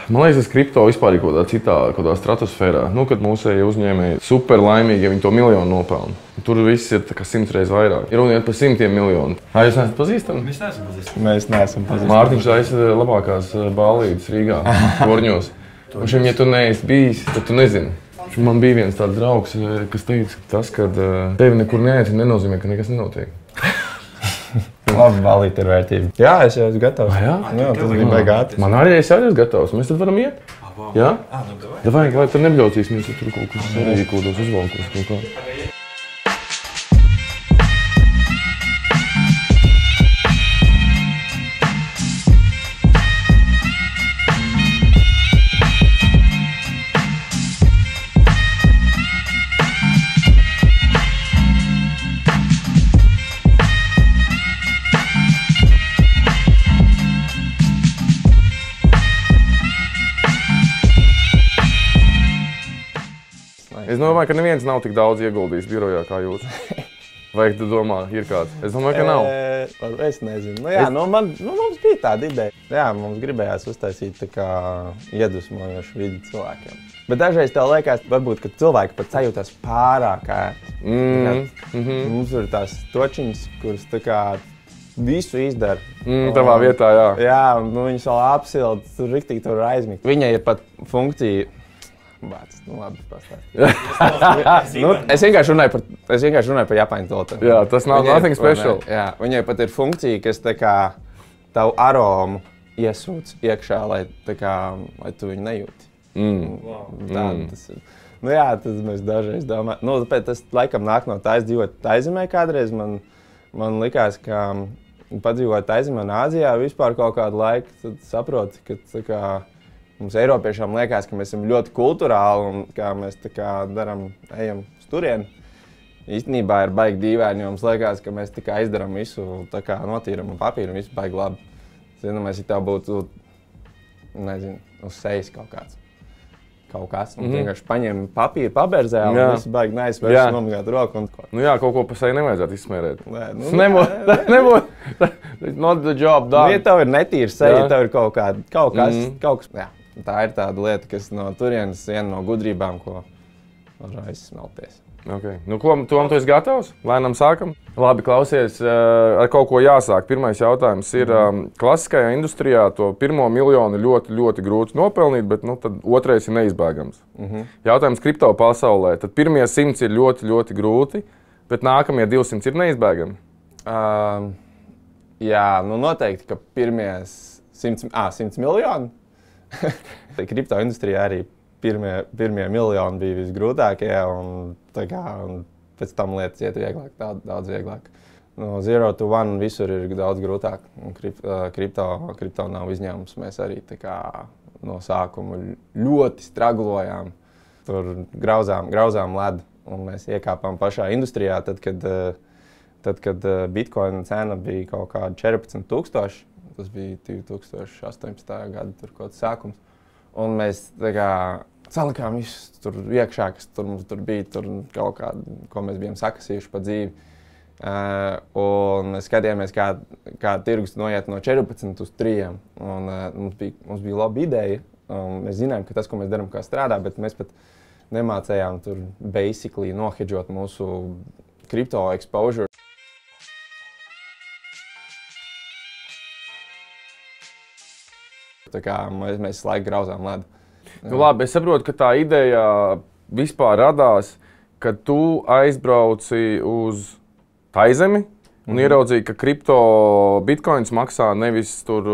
Man liekas, tas kripto vispār ir kaut kādā stratosfērā. Nu, kad mūsēji uzņēmēji super laimīgi, ja viņi to miljonu nopelna. Tur viss ir 100 reizes vairāk. Ir runiet par simtiem miljonu. Jūs neesat pazīstami? Mēs neesam pazīstami. Mārtiņš taisa labākās ballītes Rīgā, Torņos. Un šim, ja tu neesi bijis, tad tu nezini. Man bija viens tāds draugs, kas teica, tas, ka tevi nekur neaicina, nenozīmē, ka nekas nenotiek. Labi, ballīte ir vērtība. Jā, es jau esmu gatavs. Jā, tas bija baigāti. Man arī es jau esmu gatavs. Mēs tad varam iet? Jā? Vai tad nebļaucīsimies, ja tur kaut kas rīkodos, uzvalkos kaut kā. Es domāju, ka neviens nav tik daudz ieguldījis birojā kā jūs. Vai tu domā, ir kāds? Es domāju, ka nav. Es nezinu. Mums bija tāda ideja. Jā, mums gribējās uztaisīt tā kā iedvesmojošu vidi cilvēkiem. Bet dažreiz tev liekas, varbūt, ka cilvēki pat sajūtas pārāk ērti. Mums ir tās točiņas, kuras tā kā visu izdara. Tavā vietā, jā. Jā, un viņas vēl apsild, tur riktīgi tur aizmigt. Viņai ir pat funkcija. Labi, es vienkārši runāju par Japāņu tautu. Jā, tas nav nothing special. Jā, viņai pat ir funkcija, kas tā kā tavu aromu iesūc iekšā, lai tu viņu nejūti. Tas ir. Nu jā, tas mēs dažreiz domājam. Nu, tāpēc tas laikam nāk no tā, es dzīvoju Taizemē kādreiz. Man likās, ka padzīvot Taizemē un Āzijā vispār kaut kādu laiku, tad saproti, ka tā kā mums Eiropiešiem liekas, ka mēs esam ļoti kulturāli un kā mēs tā kā ejam uz turieni. Īstenībā ir baigi dīvaini, jo mums liekas, ka mēs tikai izdarām visu, tā kā notīram un papīru un visu baigi labi. Zināmais, ja tev būtu, nezinu, uz sejas kaut kas. Un vienkārši paņem papīru, paberzē un visu baigi neaizvērš nomigāt roku un ko. Nu jā, kaut ko pa seju nevajadzētu izsmērēt. Nebūtu. Not the job done. Ja tev ir netīra seja, ja tev ir kaut kas. Jā. Tā ir tāda lieta, kas no turienes viena no gudrībām, ko var aizsmelties. Okay. Nu, Tom, tu esi gatavs? Lēnām sākam? Labi, klausies, ar kaut ko jāsāk. Pirmais jautājums ir, klasiskajā industrijā to pirmo miljonu ļoti, ļoti grūti nopelnīt, bet tad otrais ir neizbēgams. Jautājums kripto pasaulē. Tad pirmie 100 ir ļoti, ļoti grūti, bet nākamie 200 ir neizbēgami? Jā, noteikti, ka pirmie 100 miljoni. Kripto industrijā arī pirmie miljoni bija visgrūtākie, un pēc tam lietas iet vieglāk, daudz vieglāk. No 0 to 1 visur ir daudz grūtāk, un kripto nav izņēmums. Mēs arī no sākuma ļoti straglojām, tur grauzām ledu, un mēs iekāpām pašā industrijā, tad, kad Bitcoin cena bija kaut kāda 14,000. Tas bija 2018. gada kaut kāds sākums. Un mēs salikām visu tur iekšā, kas mums tur bija, kaut kādu, ko mēs bijām sakasījuši pa dzīvi. Un mēs skatījāmies, kā tirgus noiet no 14 uz 3. Un mums bija laba ideja. Mēs zinājām, ka tas, ko mēs darām, kā strādā, bet mēs pat nemācējām tur basically nohedžot mūsu kripto exposure. Tā kā mēs laiku grauzām ledu. Nu, labi, es saprotu, ka tā ideja vispār radās, kad tu aizbrauci uz Taizemi un ieraudzīji, ka kripto bitcoins maksā nevis tur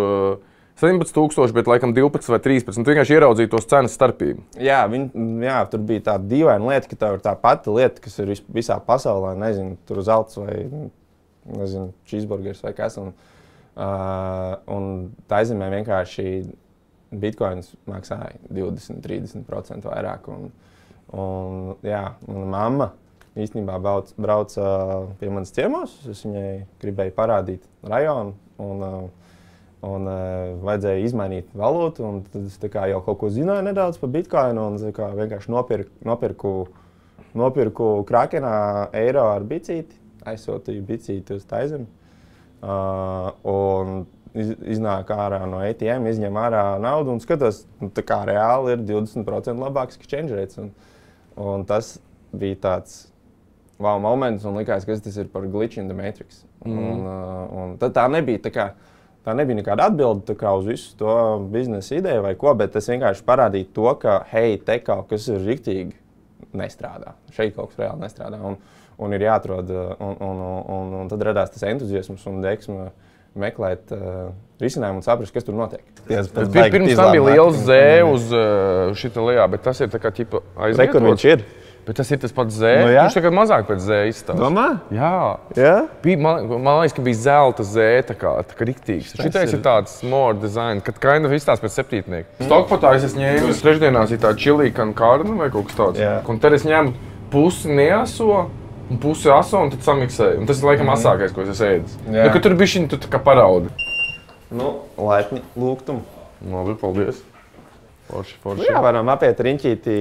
17,000, bet laikam 12 vai 13. Tu vienkārši ieraudzīji tos cenas starpību. Jā, tur bija tāda dīvaina lieta, ka tev ir tā pati lieta, kas ir visā pasaulē. Nezinu, tur zelts vai cheeseburgers vai kas. Un Taizemē vienkārši bitcoins maksāja 20–30% vairāk. Mana mamma īstenībā brauca pie manas ciemos. Es viņai gribēju parādīt rajonu un vajadzēja izmainīt valūtu. Tad es jau kaut ko zināju nedaudz par bitcoinu un vienkārši nopirku Krakenā eiro ar bicīti, aizsūtīju bicīti uz Taizemi. Un iznāk ārā no ATM, izņem ārā naudu un skatos, tā kā reāli ir 20% labāks exchange rates. Un tas bija tāds wow moments un likās, ka tas ir par glitch in the matrix. Un tad tā nebija nekāda atbilde uz visu to biznesa ideju vai ko, bet tas vienkārši parādīja to, ka hei, te kaut kas ir riktīgi nestrādā. Šeit kaut kas reāli nestrādā. Un ir jāatrod, un tad radās tas entuziasms un deksme meklēt risinājumu un saprast, kas tur notiek. Pirms tam bija liels Z uz šita lejā, bet tas ir tā kā ķipa aizvietots. Kur viņš ir? Bet tas ir tas pats Z. Nu, viņš tagad mazāk pēc Z izstāsta. Domā? Jā. Jā? Man liekas, ka bija zelta Z, tā kā riktīgs. Šitais ir tāds more design, kad kind of izstāsta pēc septītnieka. Stokpotā es ņēmu, trešdienās ir tā chilika un karna vai kaut kas tāds. Un tad es ņemu pusi neaso un pusi aso un tad samiksēju. Un tas ir laikam asākais, ko es ēdu. Nu, ka tur bišķiņ tu tā kā paraudi. Nu, laipni lūgtumu. Labi, paldies. Forši. Jā, varam apiet riņķītī.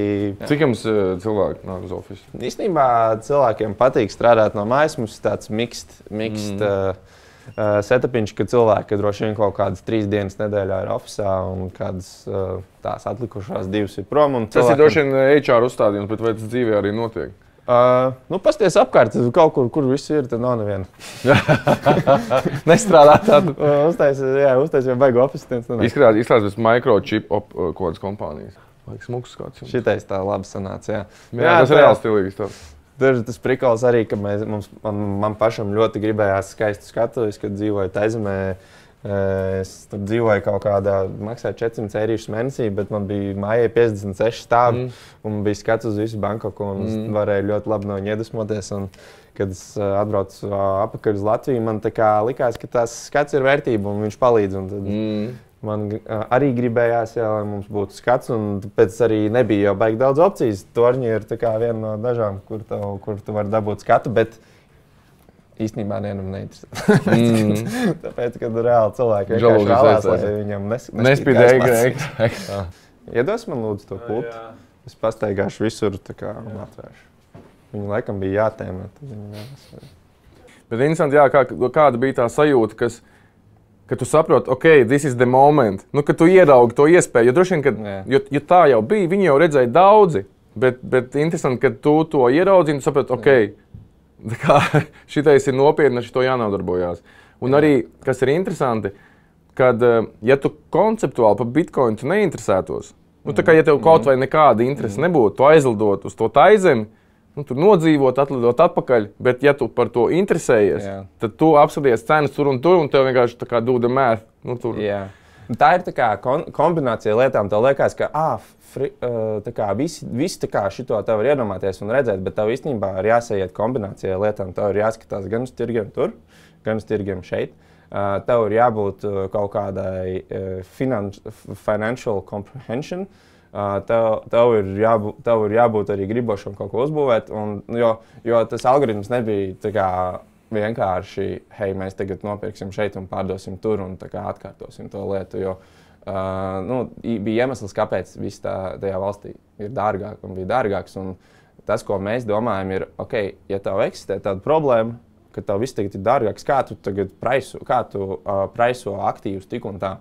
Cik jums cilvēki nāk uz ofisu? Īstenībā cilvēkiem patīk strādāt no mājas. Mums ir tāds mixed setupiņš, ka cilvēki droši vien kaut kādas 3 dienas nedēļā ir ofisā un kādas tās atlikušās 2 ir prom. Tas ir droši vien HR uzstādījums, bet vai tas dzīvē arī notiek? Pasties apkārt, kaut kur viss ir, tad nav neviena. Nestrādā tādu. Uztais jau baigu ofisu. Izskatās pēc microchip kaut kādas kompānijas. Vajag smuks skats. Šitais tā labi sanāca, jā. Jā, tas ir reāli stilīgs tāds. Tur ir tas prikals arī, ka man pašam ļoti gribējās skaistu skatuves, kad dzīvoju Taizemē. Es tur dzīvoju kaut kādā, maksāju 400 eirīšus mēnesī, bet man bija mājai 56 stāvi un bija skats uz visu Bankoku un es varēju ļoti labi no viņa iedvesmoties. Un, kad es atbraucu apakaļ uz Latviju, man tā kā likās, ka tas skats ir vērtība un viņš palīdz. Un tad man arī gribējās, jā, lai mums būtu skats, un tāpēc arī nebija jau baigi daudz opcijas. Torņi ir tā kā viena no dažām, kur tu vari dabūt skatu, bet īstenībā nevienam neinteresē. Tāpēc, kad reāli cilvēki vienkārši vēlās, lai viņam nespīd. Iedos man lūdzu to pultu. Es pastaigāšu visur un atvēršu. Viņu laikam bija jātēmē. Bet interesanti, jā, kāda bija tā sajūta, ka tu saproti, ok, this is the moment. Nu, ka tu ieraugi to iespēju. Jo droši vien, jo tā jau bija, viņi jau redzēja daudzi. Bet interesanti, ka tu to ieraudzi un tu saproti, ok, šitais ir nopietni, ar šito jānodarbojās. Un arī, kas ir interesanti, kad, ja tu konceptuāli par Bitcoin tu neinteresētos, nu, tā kā, ja tev kaut vai nekāda interese nebūtu, tu aizlidot uz to Taizemi, nu, tur nodzīvot, atlidot atpakaļ, bet ja tu par to interesējies, tad tu apskaties cenas tur, un tev vienkārši tā kā do the math. Nu, tur. Jā. Tā ir tā kā kombinācija lietām. Tev liekas, ka visi tā kā šito tev var iedomāties un redzēt, bet tev īstenībā ir jāsaiet kombinācijai lietām. Tev ir jāskatās gan uz tirgiem tur, gan uz tirgiem šeit. Tev ir jābūt kaut kādai financial comprehension. Tev ir jābūt arī gribošam kaut ko uzbūvēt, jo tas algoritms nebija tā kā vienkārši, hei, mēs tagad nopirksim šeit un pārdosim tur un tā kā atkārtosim to lietu, jo bija iemesls, kāpēc viss tajā valstī ir dārgāk un bija dārgāks. Un tas, ko mēs domājam, ir, ok, ja tev eksistē tāda problēma, ka tev viss tagad ir dārgāks, kā tu praiso aktīvus tik un tā.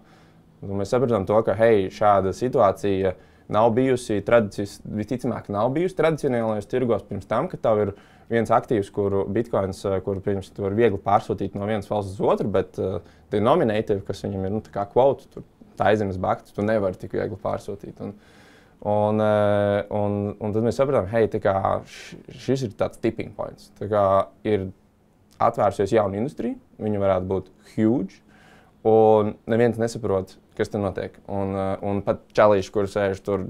Un mēs saprotam to, ka, hei, šāda situācija nav bijusi visticamāk nav bijusi tradicionālajos tirgos pirms tam, ka tev ir viens aktīvs, Bitcoins, kuru pirms tu vari viegli pārsūtīt no vienas valsts uz otru, bet denominative, kas viņam ir, tā kā quote, tur Taizemes bakti, tu nevari tik viegli pārsūtīt. Un tad mēs sapratām, hei, šis ir tāds tipping points. Tā kā ir atvērsies jauna industrija, viņa varētu būt huge, un neviens nesaprot, kas te notiek. Un pat čalīši, kur sēž tur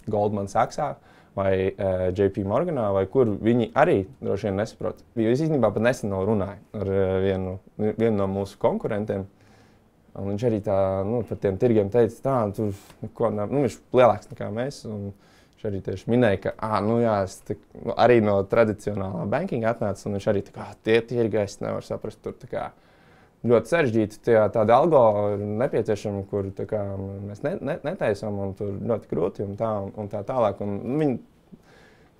Goldman Sachsā, vai JP Morganā, vai kur viņi arī droši vien nesaprot. Es īstenībā pat nesen runāju ar vienu no mūsu konkurentiem. Un viņš arī par tiem tirgiem teica, viņš ir lielāks nekā mēs. Viņš arī tieši minēja, ka es arī no tradicionālā bankinga atnācu, un viņš arī tie tirgi es nevaru saprast. Tur ļoti sarežģīti tādi algo ir nepieciešami, kur mēs netaisām, un tur ļoti grūti un tā tālāk. Un viņi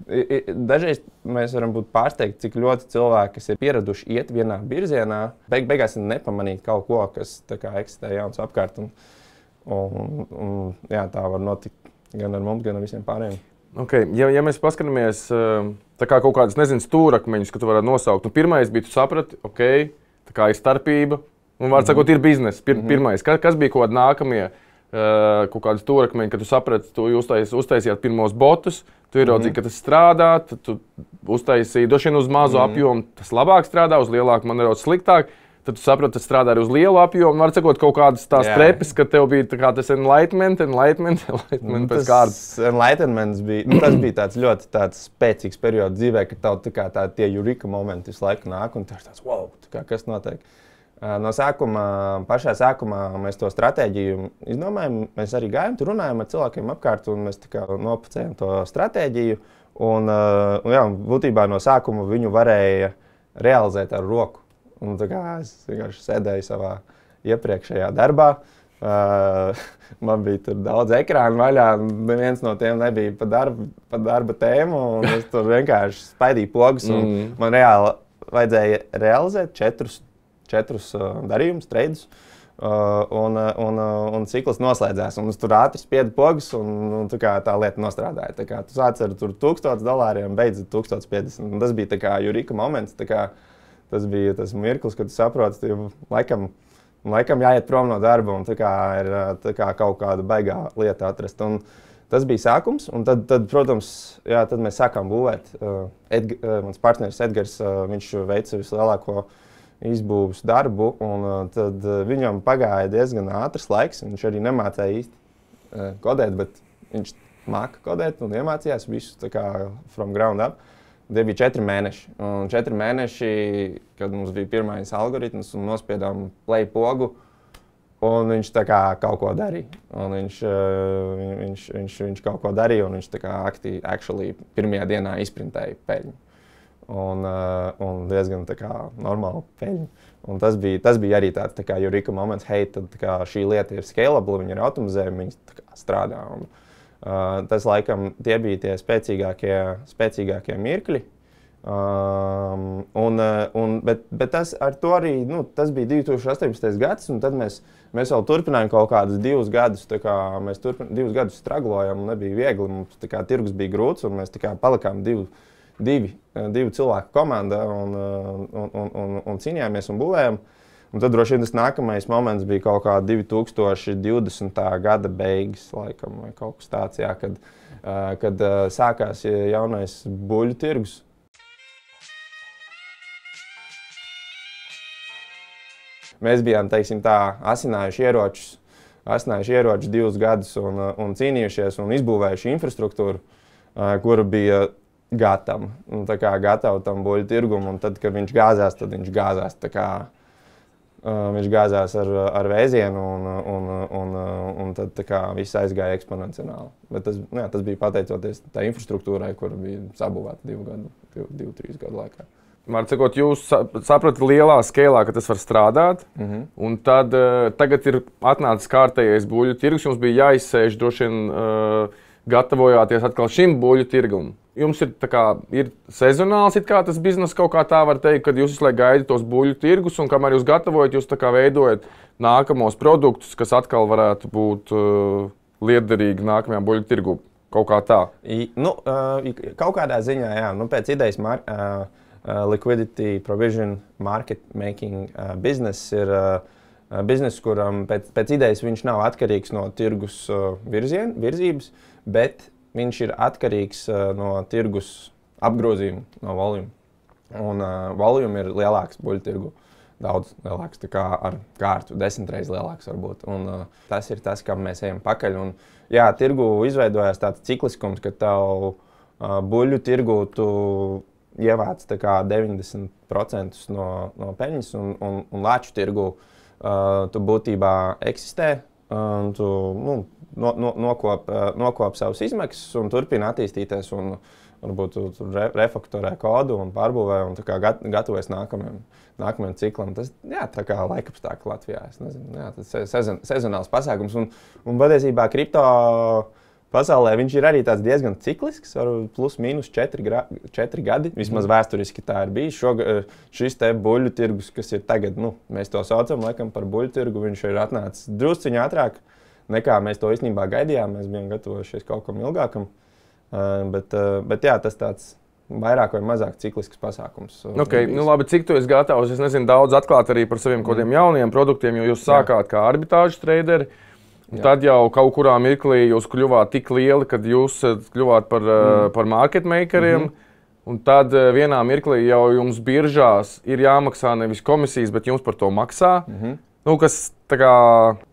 Dažreiz mēs varam būt pārsteigti, cik ļoti cilvēki, kas ir pieraduši iet vienā virzienā, beigās nepamanīt kaut ko, kas eksistē jauns apkārt. Jā, tā var notikt gan ar mums, gan ar visiem pārējiem. Okay. Ja mēs paskatāmies kaut kādas, nezinu, stūrakmeņus, ka tu varētu nosaukt, pirmais bija, tu saprati, tā kā ir starpība, un var sakot, ir biznesa. Pirmais, kas bija kaut kādi nākamie kaut kādi stūrakmeņi, kad tu saprati, tu uztaisījāt pirmos botus, tu ieraudzīji, ka tas strādā, tu uztaisīji droši vien uz mazu apjomu, tas labāk strādā, uz lielāku man nedaudz sliktāk. Tad tu saprati, tas strādā arī uz lielu apjomu. Var sakot, kaut kādas tās trepes, ka tev bija tas enlightenment pēc kārtas. Enlightenments bija, tas bija tāds ļoti spēcīgs periods dzīvē, ka tev tie eureka momenti visu laiku nāk un tev ir tāds, wow, kas notiek. No pašā sākumā mēs to stratēģiju izdomājām. Mēs arī gājām, tur runājām ar cilvēkiem apkārt un mēs nopacējām to stratēģiju. Būtībā no sākuma viņu varēja realizēt ar roku. Un es vienkārši sēdēju savā iepriekšējā darbā. Man bija tur daudz ekrānu vaļā, neviens no tiem nebija pa darba tēmu. Es tur vienkārši spaidīju pogas. Man reāli vajadzēja realizēt četrus darījumus, treidus. Un cikls noslēdzās. Un es tur ātri spiedu pogas un tā lieta nostrādāja. Tu sāc ar $1000, beidz ar 1050. Un tas bija eureka moments. Tas bija tas mirklis, kad tu saproti, ka laikam jāiet prom no darba un ir kaut kāda baigā lieta atrast. Un tas bija sākums, un tad protams, tad mēs sākām būvēt. Mans partneris Edgars, viņš veica vislielāko izbūves darbu, un tad viņam pagāja diezgan ātrs laiks. Viņš arī nemācēja īsti kodēt, bet viņš māca kodēt un iemācījās visu from ground up. Tie bija 4 mēneši. Un 4 mēneši, kad mums bija pirmais algoritms un nospiedām play pogu, un viņš kaut ko darīja. Un viņš kaut ko darīja, un viņš aktīvi pirmajā dienā izprintēja peļņu. Un diezgan normālu peļņu. Un tas bija arī tāds eureka moments, tad šī lieta ir scalable, viņa ir automatizējama, viņa strādā. Tas laikam tie bija tie spēcīgākie mirkļi. Bet tas ar to arī, tas bija 2018. gads, un tad mēs vēl turpinājām kaut kādus 2 gadus. Mēs 2 gadus straglojām, un nebija viegli. Mums tirgus bija grūts, un mēs palikām divu cilvēku komanda un cīnījāmies un būvējām. Un tad droši vien tas nākamais moments bija kaut kā 2020. gada beigas, laikam, vai kaut kas tāds, kad sākās jaunais buļļu tirgus. Mēs bijām, asinājuši ieročus 2 gadus un cīnījušies un izbūvējuši infrastruktūru, kura bija gatava tam buļļu tirgum. Un tad, kad viņš gāzās, tad viņš gāzās viņš gāzās ar vēzienu, un tad viss aizgāja eksponenciāli. Bet tas bija pateicoties tā infrastruktūrai, kura bija sabūvēta 2-3 gadu laikā. Var sakot, jūs sapratat lielā skēlā, ka tas var strādāt, un tad tagad ir atnācis kārtējais buļļu tirgus, jums bija jāizsēž droši vien gatavojāties atkal šim buļļu tirgum. Jums ir sezonāls tas bizness, kaut kā tā var teikt, kad jūs visu laiku gaidat tos buļļu tirgus, un kamēr jūs gatavojat, jūs veidojat nākamos produktus, kas atkal varētu būt lietderīgi nākamajā buļļu tirgu. Kaut kā tā. Kaut kādā ziņā, jā. Pēc idejas liquidity provision market making business ir bizness, kuram pēc idejas viņš nav atkarīgs no tirgus virzības, bet viņš ir atkarīgs no tirgus apgrozījuma, no voluma. Un voluma ir lielāks buļļu tirgu. Daudz lielāks, ar kārtu, 10 reizes lielāks varbūt. Un tas ir tas, kam mēs ejam pakaļ. Un, tirgu izveidojās tāds cikliskums, ka tavu buļļu tirgu tu ievāc 90% no peļņas, un lāču tirgu tu būtībā eksistē. Tu nokop savus izmaksas un turpina attīstīties. Varbūt tu refaktorē kodu un pārbūvē un gatavojas nākamajam ciklam. Tas kā laikapstākļi Latvijā. Es nezinu, tas ir sezonāls pasākums. Un patiesībā kripto pasaulē viņš ir arī diezgan ciklisks, plus mīnus 4 gadi. Vismaz vēsturiski tā ir bijis. Šis te buļļu tirgus, kas ir tagad, mēs to saucam laikam par buļļu tirgu, viņš ir atnācis drusciņ ātrāk, nekā mēs to īstenībā gaidījām. Mēs bijām gatavojušies kaut kam ilgākam. Bet jā, tas tāds vairāk vai mazāk ciklisks pasākums. Okay, labi, cik tu esi gatavs? Es nezinu, daudz atklāt arī par saviem kodiem jauniem produktiem, jo jūs sākāt kā arbitrāžu traderi. Tad jau kaut kurā mirklī jūs kļuvāt tik lieli, kad jūs kļuvāt par market makeriem. Un tad vienā mirklī jau jums biržās ir jāmaksā nevis komisijas, bet jums par to maksā. Kas tā kā,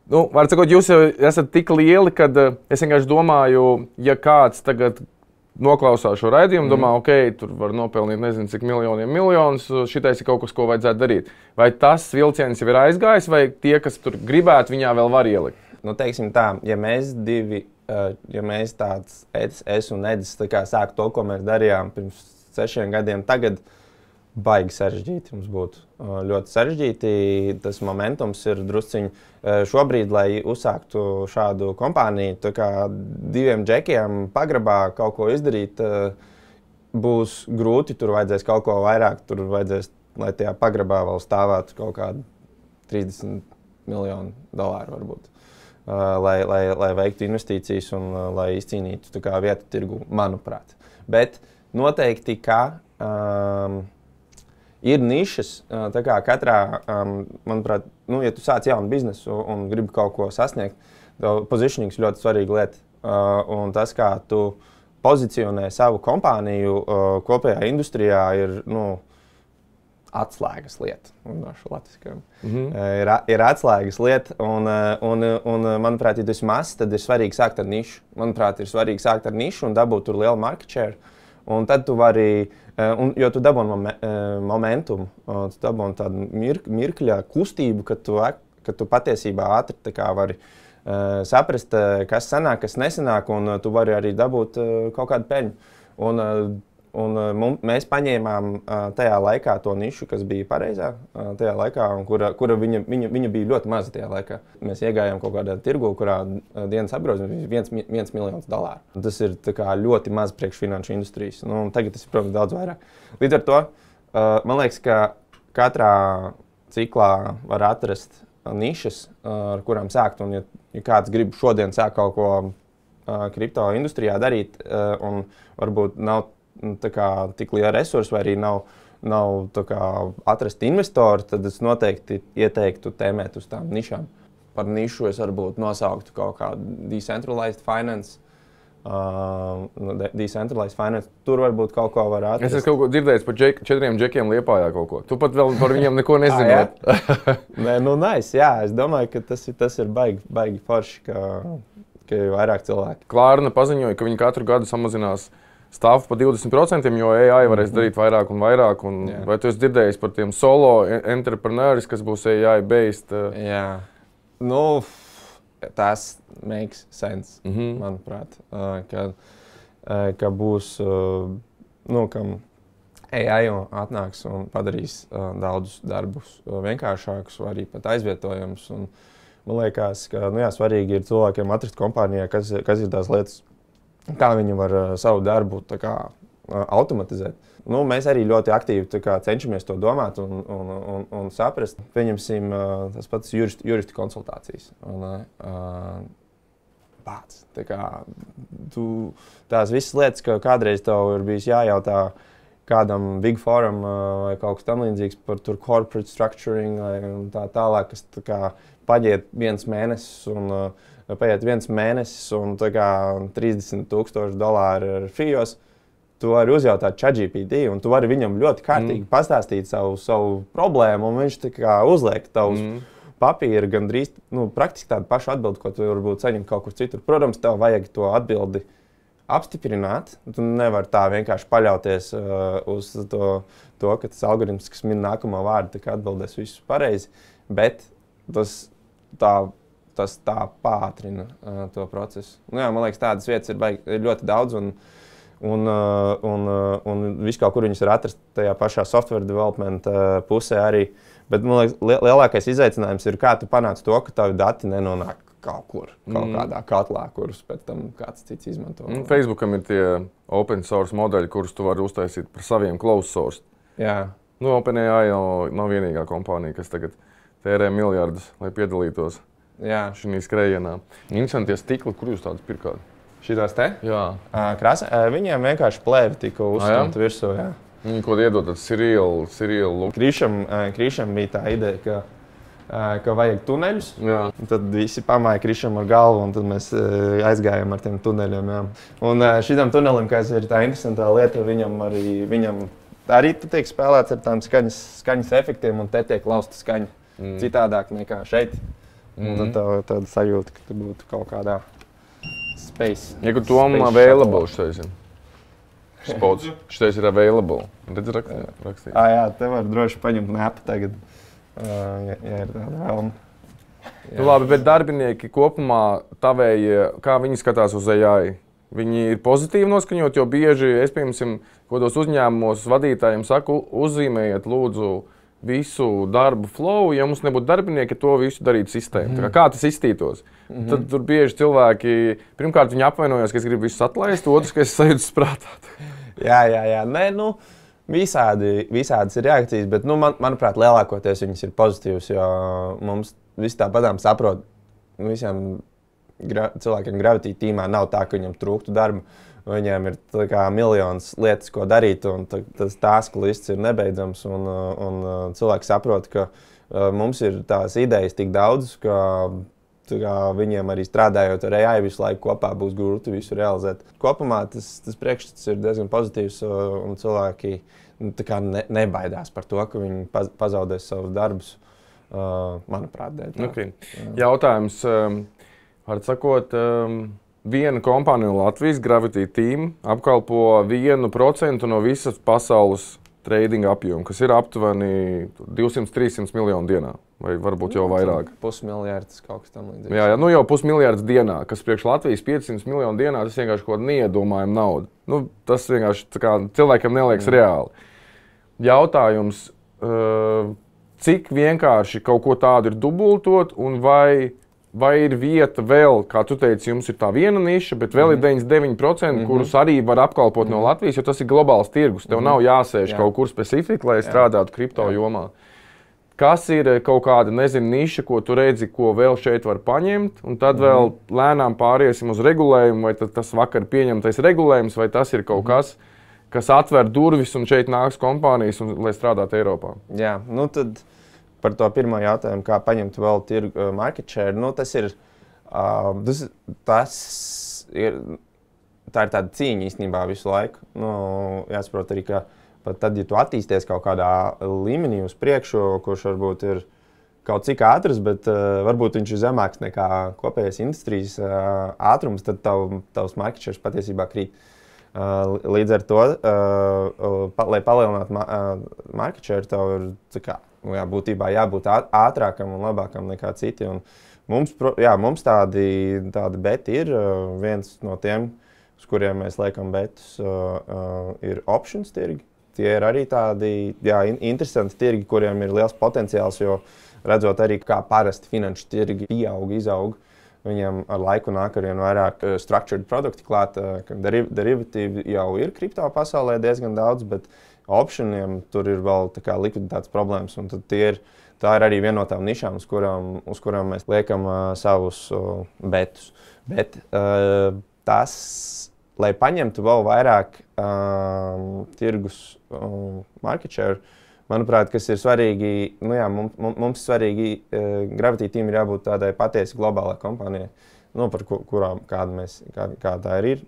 var sakot, jūs jau esat tik lieli, kad es vienkārši domāju, ja kāds tagad noklausās šo raidījumu, domā, ok, tur var nopelnīt nezinu cik miljonus, šitais ir kaut kas, ko vajadzētu darīt. Vai tas vilciens jau ir aizgājis, vai tie, kas tur gribētu, viņā vēl var ielikt? Teiksim tā, ja mēs tāds, es un Edis, sāku to, ko mēs darījām pirms 6 gadiem, tagad baigi sarežģīti mums būtu. Ļoti sarežģīti, tas momentums ir drusciņi. Šobrīd, lai uzsāktu šādu kompāniju, tā kā 2 džekiem pagrabā kaut ko izdarīt, būs grūti, tur vajadzēs kaut ko vairāk, tur vajadzēs, lai tajā pagrabā vēl stāvētu kaut kādi $30 miljoni varbūt. Lai veiktu investīcijas un lai izcīnītu vietu tirgu, manuprāt. Bet noteikti, ka ir nišas, tā kā katrā, manuprāt, ja tu sāc jaunu biznesu un gribi kaut ko sasniegt, positionings ļoti svarīga lieta. Un tas, kā tu pozicionē savu kompāniju kopējā industrijā, ir, atslēgas lieta. Ir atslēgas lieta, un manuprāt, ja tu esi mazs, tad ir svarīgi sākt ar nišu. Manuprāt, ir svarīgi sākt ar nišu un dabūt tur lielu market share. Un tad tu vari, jo tu dabūni momentumu, tu dabūni tādu mirkļa kustību, ka tu patiesībā ātri vari saprast, kas sanāk, kas nesanāk, un tu vari arī dabūt kaut kādu peļņu. Un mēs paņēmām tajā laikā to nišu, kas bija pareizā tajā laikā, un kura viņa bija ļoti maza tajā laikā. Mēs iegājām kaut kādā tirgu, kurā dienas apgrozījums bija $1 miljons. Tas ir ļoti maz priekš finanšu industrijas. Tagad tas ir, protams, daudz vairāk. Līdz ar to, man liekas, ka katrā ciklā var atrast nišas, ar kurām sākt. Un, ja kāds grib šodien sākt kaut ko kripto industrijā darīt, un varbūt nav tik liela resursa, vai arī nav atrast investoru, tad es noteikti ieteiktu tēmēt uz tām nišām. Par nišu es varbūt nosauktu kaut kādu decentralized finance. Decentralized finance. Tur varbūt kaut ko var atrast. Es esmu kaut ko dzirdējis par 4 džekiem Liepājā kaut ko. Tu pat vēl par viņiem neko nezināt. Nē, nice, jā. Es domāju, ka tas ir baigi forši, ka ir vairāk cilvēki. Klārna paziņoja, ka viņi katru gadu samazinās stāvu pa 20%, jo AI varēs darīt vairāk un vairāk. Vai tu esi dzirdējis par tiem solo entrepreneurs, kas būs AI-based? Jā. Tas makes sense, manuprāt. Ka būs, kam AI atnāks un padarīs daudzus darbus vienkāršākus, arī pat aizvietojamus. Man liekas, ka svarīgi ir cilvēkiem atrast kompānijā, kas ir tās lietas, kā viņi var savu darbu automatizēt. Mēs arī ļoti aktīvi cenšamies to domāt un saprast. Pieņemsim tas pats juristu konsultācijas. Tās visas lietas, ka kādreiz tev ir bijis jājautā kādam Big Forum vai kaut kas tam līdzīgs par corporate structuring un tā tālāk, kas paģiet 1 mēnesis un paiet 1 mēnesis un $30,000 ir fijos, tu vari uzjautāt ChatGPT un tu vari viņam ļoti kārtīgi pastāstīt savu problēmu, un viņš uzliek tavus papīru gandrīz, praktiski tādu pašu atbildi, ko tu varbūt saņem kaut kur citur. Protams, tev vajag to atbildi apstiprināt. Tu nevari tā vienkārši paļauties uz to, ka tas algoritms, kas min nākamo vārdu, atbildēs visu pareizi, bet tas tā pātrina to procesu. Man liekas, tādas vietas ir ļoti daudz, un viss kaut kur viņas var atrast tajā pašā software development pusē arī. Bet man liekas, lielākais izaicinājums ir, kā tu panāc to, ka tavi dati nenonāk kaut kur, kaut kādā katlā, kurus pēc tam kāds cits izmanto. Facebookam ir tie open source modeļi, kurus tu vari uztaisīt par saviem closed source. Jā. Nu, OpenAI nav vienīgā kompānija, kas tagad tērē miljardus, lai piedalītos šī skrējienā. Interesanti tie stikli, kur jūs tādus pirkāt? Šitās te? Jā. Viņiem vienkārši plēvi tika uzstumti virsū, jā. Viņi ko iedod tāds Cyril look. Krišam bija tā ideja, ka vajag tuneļus. Jā. Tad visi pamāja Krišam ar galvu, un tad mēs aizgājām ar tiem tuneļiem. Jā. Un šitam tunelim, kas ir tā interesantā lieta, viņam arī tiek spēlēts ar tām skaņas efektiem, un te tiek lausta skaņa citādāk nekā šeit. Un tad tāda sajūta, ka tu būtu kaut kādā space. Ja, kur tom available šitais ir? Spots. Šitais ir available. Redz rakstīt. Jā, te var droši paņemt mapu tagad, ja ir tāda vēlme. Nu, labi, bet darbinieki kopumā tavējie, kā viņi skatās uz AI? Viņi ir pozitīvi noskaņot, jo bieži es, piemēram, kādos uzņēmumos vadītājiem saku, uzzīmējiet lūdzu visu darbu flow, ja mums nebūtu darbinieki, to visu darītu sistēma. Kā tas izstītos? Tad tur bieži cilvēki, pirmkārt, viņi apvainojas, ka es gribu visus atlaist, otrs, ka es sajūtu sprātā. Jā. Nē, nu, visādas ir reakcijas, bet, nu, manuprāt, lielākoties viņas ir pozitīvas, jo mums visi tāpatām saprot, visiem cilvēkiem Gravity tīmā nav tā, ka viņam trūktu darbu. Viņiem ir miljonas lietas, ko darīt, un tas task lists ir nebeidzams. Un cilvēki saprot, ka mums ir tās idejas tik daudz, ka viņiem arī strādājot ar AI visu laiku kopā būs grūti visu realizēt. Kopumā tas priekšstats ir diezgan pozitīvs, un cilvēki nebaidās par to, ka viņi pazaudēs savus darbus, manuprāt, dēļ. Okay. Jautājums, varat sakot, viena kompānija no Latvijas, Gravity Team, apkalpo 1% no visas pasaules trading apjoma, kas ir aptuveni 200–300 miljonu dienā, vai varbūt jau vairāk. Pusmiljards kaut kas tam līdzīgs. Jā, nu jau pusmiljards dienā, kas priekš Latvijas 500 miljonu dienā, tas vienkārši kaut kāda neiedomājama nauda. Nu, tas vienkārši cilvēkam neliekas reāli. Jautājums, cik vienkārši kaut ko tādu ir dubultot, un vai ir vieta vēl, kā tu teici, jums ir tā viena niša, bet vēl ir 99%, kurus arī var apkalpot no Latvijas, jo tas ir globāls tirgus. Tev nav jāsēž kaut kur specifiki, lai strādātu kripto jomā. Kas ir kaut kāda, niša, ko tu redzi, ko vēl šeit var paņemt, un tad vēl lēnām pāriesim uz regulējumu, vai tas vakar pieņemtais regulējums, vai tas ir kaut kas atver durvis, un šeit nāks kompānijas, lai strādātu Eiropā. Jā, nu tad par to pirmo jautājumu, kā paņemt vēl tirgu market share, nu tā ir tāda cīņa īstenībā visu laiku. Nu, jāsaprot arī, ka pat tad, ja tu attīsties kaut kādā līmenī uz priekšu, kurš varbūt ir kaut cik ātrs, bet varbūt viņš ir zemāks nekā kopējais industrijas ātrums, tad tavs market share patiesībā krīt. Līdz ar to, lai palielinātu market share, tev ir būtībā jābūt ātrākam un labākam nekā citi. Un mums tādi beti ir. Viens no tiem, uz kuriem mēs liekam betus, ir options tirgi. Tie ir arī tādi interesanti tirgi, kuriem ir liels potenciāls, jo redzot arī, kā parasti finanšu tirgi izaug. Viņiem ar laiku nāk arvien vairāk structured produkti klāt, derivatīvi jau ir kripto pasaulē diezgan daudz, bet optioniem tur ir vēl likviditātes problēmas, un tad tā ir arī viena no tām nišām, uz kurām mēs liekam savus betus. Bet tas, lai paņemtu vēl vairāk tirgus market share, manuprāt, kas ir svarīgi, mums svarīgi, Gravity Team ir jābūt tādai patiesi globālai kompānijai, par kurām kāda ir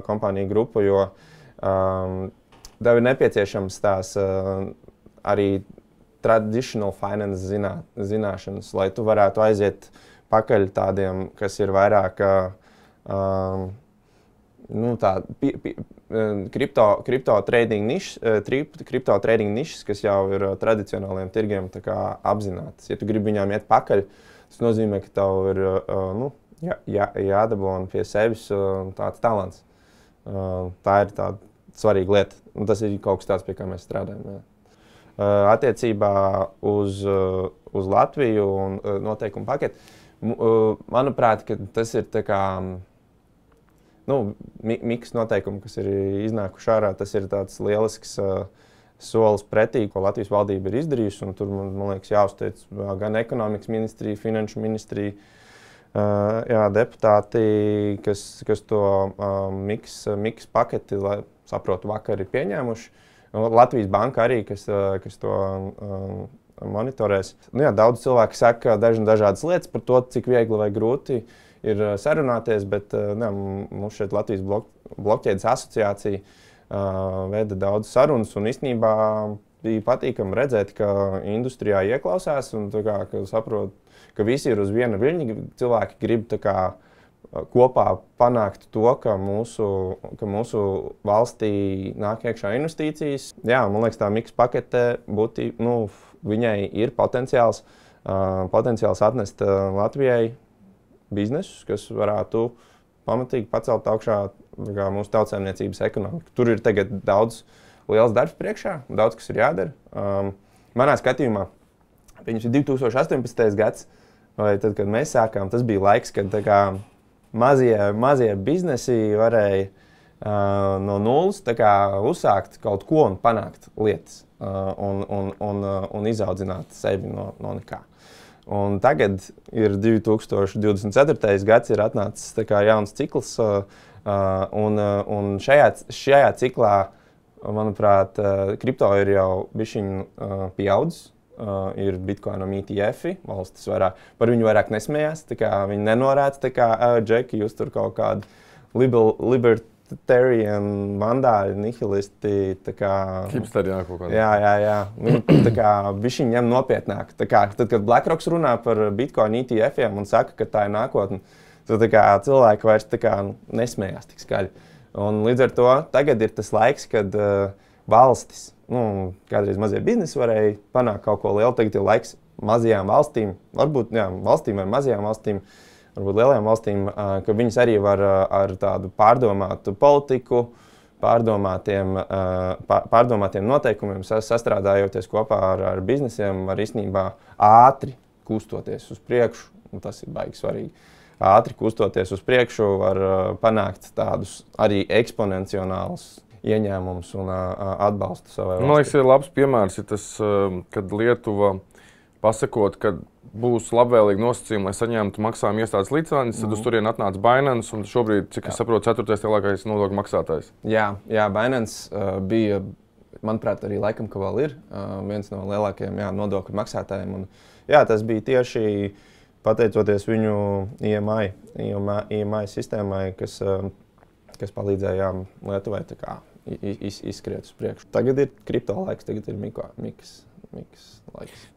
kompānija grupa, jo tev ir nepieciešams tās arī traditional finance zināšanas, lai tu varētu aiziet pakaļ tādiem, kas ir vairāk kripto trading nišas, kas jau ir tradicionāliem tirgiem apzinātas. Ja tu gribi viņām iet pakaļ, tas nozīmē, ka tev ir jādabūna pie sevis tāds talants. Tā ir tāda svarīga lieta. Un tas ir kaut kas tāds, pie kā mēs strādājam. Attiecībā uz Latviju un noteikumu paketi, Manuprāt, tas ir tā kā, miks noteikumi, kas ir iznākuši ārā, tas ir tāds lielisks solis pretī, ko Latvijas valdība ir izdarījusi. Un tur, man liekas, jāuzteic gan ekonomikas ministrija, finanšu ministrija, deputāti, kas to miks paketi, saprotu, vakar ir pieņēmuši. Latvijas banka arī, kas to monitorēs. Daudz cilvēku saka dažādas lietas par to, cik viegli vai grūti ir sarunāties, bet mums šeit Latvijas blokķēdes asociācija veida daudz sarunas, un īstenībā bija patīkami redzēt, ka industrijā ieklausās un ka saprot, ka visi ir uz viena viļņa. Cilvēki grib kopā panākt to, ka mūsu valstī nāk iekšā investīcijas. Jā, man liekas, tā miks pakete viņai ir potenciāls atnest Latvijai biznesus, kas varētu pamatīgi pacelt augšā mūsu tautsēmniecības ekonomiku. Tur ir tagad daudz liels darbs priekšā, daudz kas ir jādara. Manā skatījumā, 2018. gads, vai tad, kad mēs sākām, tas bija laiks, kad mazie biznesi varēja no nulles uzsākt kaut ko un panākt lietas un izaudzināt sevi no nekā. Un tagad ir 2024. gads, ir atnācis jauns cikls, un šajā ciklā, manuprāt, kripto ir jau bišķiņ pieaudzis. Ir Bitcoinam ETF-i, valstis par viņu vairāk nesmējās, viņi nenorāca, Džeki, jūs tur kaut kādi libertarian vandāļi, nihilisti, Hipsteri, jā, kaut kādi. Jā. Viņi bišķiņ ņem nopietnāk. Tad, kad BlackRock runā par Bitcoin ETF-iem un saka, ka tā ir nākotne, tad cilvēki vairs nesmējās tik skaļi. Un līdz ar to tagad ir tas laiks, kad valstis, kādreiz mazie biznesi varēja panākt kaut ko lielu. Tagad ir laiks mazajām valstīm, varbūt valstīm vai mazajām valstīm, varbūt lielajām valstīm, ka viņas arī var ar tādu pārdomātu politiku, pārdomātiem noteikumiem, sastrādājoties kopā ar biznesiem, var īstenībā ātri kustoties uz priekšu, un tas ir baigi svarīgi. Ātri kustoties uz priekšu var panākt tādus arī eksponenciālus ieņēmumus un atbalstu savai valstī. Man liekas, ir labs piemērs, ir tas, kad Lietuva pasakot, ka būs labvēlīgi nosacījumi, lai saņemtu maksājumu iestādes licences, tad uz turieni atnāca Binance, un šobrīd, cik es saprotu, 4. lielākais nodokļu maksātājs. Jā, Binance bija, manuprāt, arī laikam, ka vēl ir viens no lielākajiem nodokļu maksātājiem. Un, tas bija tieši pateicoties viņu IMI sistēmai, kas palīdzēja Lietuvai izskriet uz priekšu. Tagad ir kripto laiks, tagad ir miks laiks.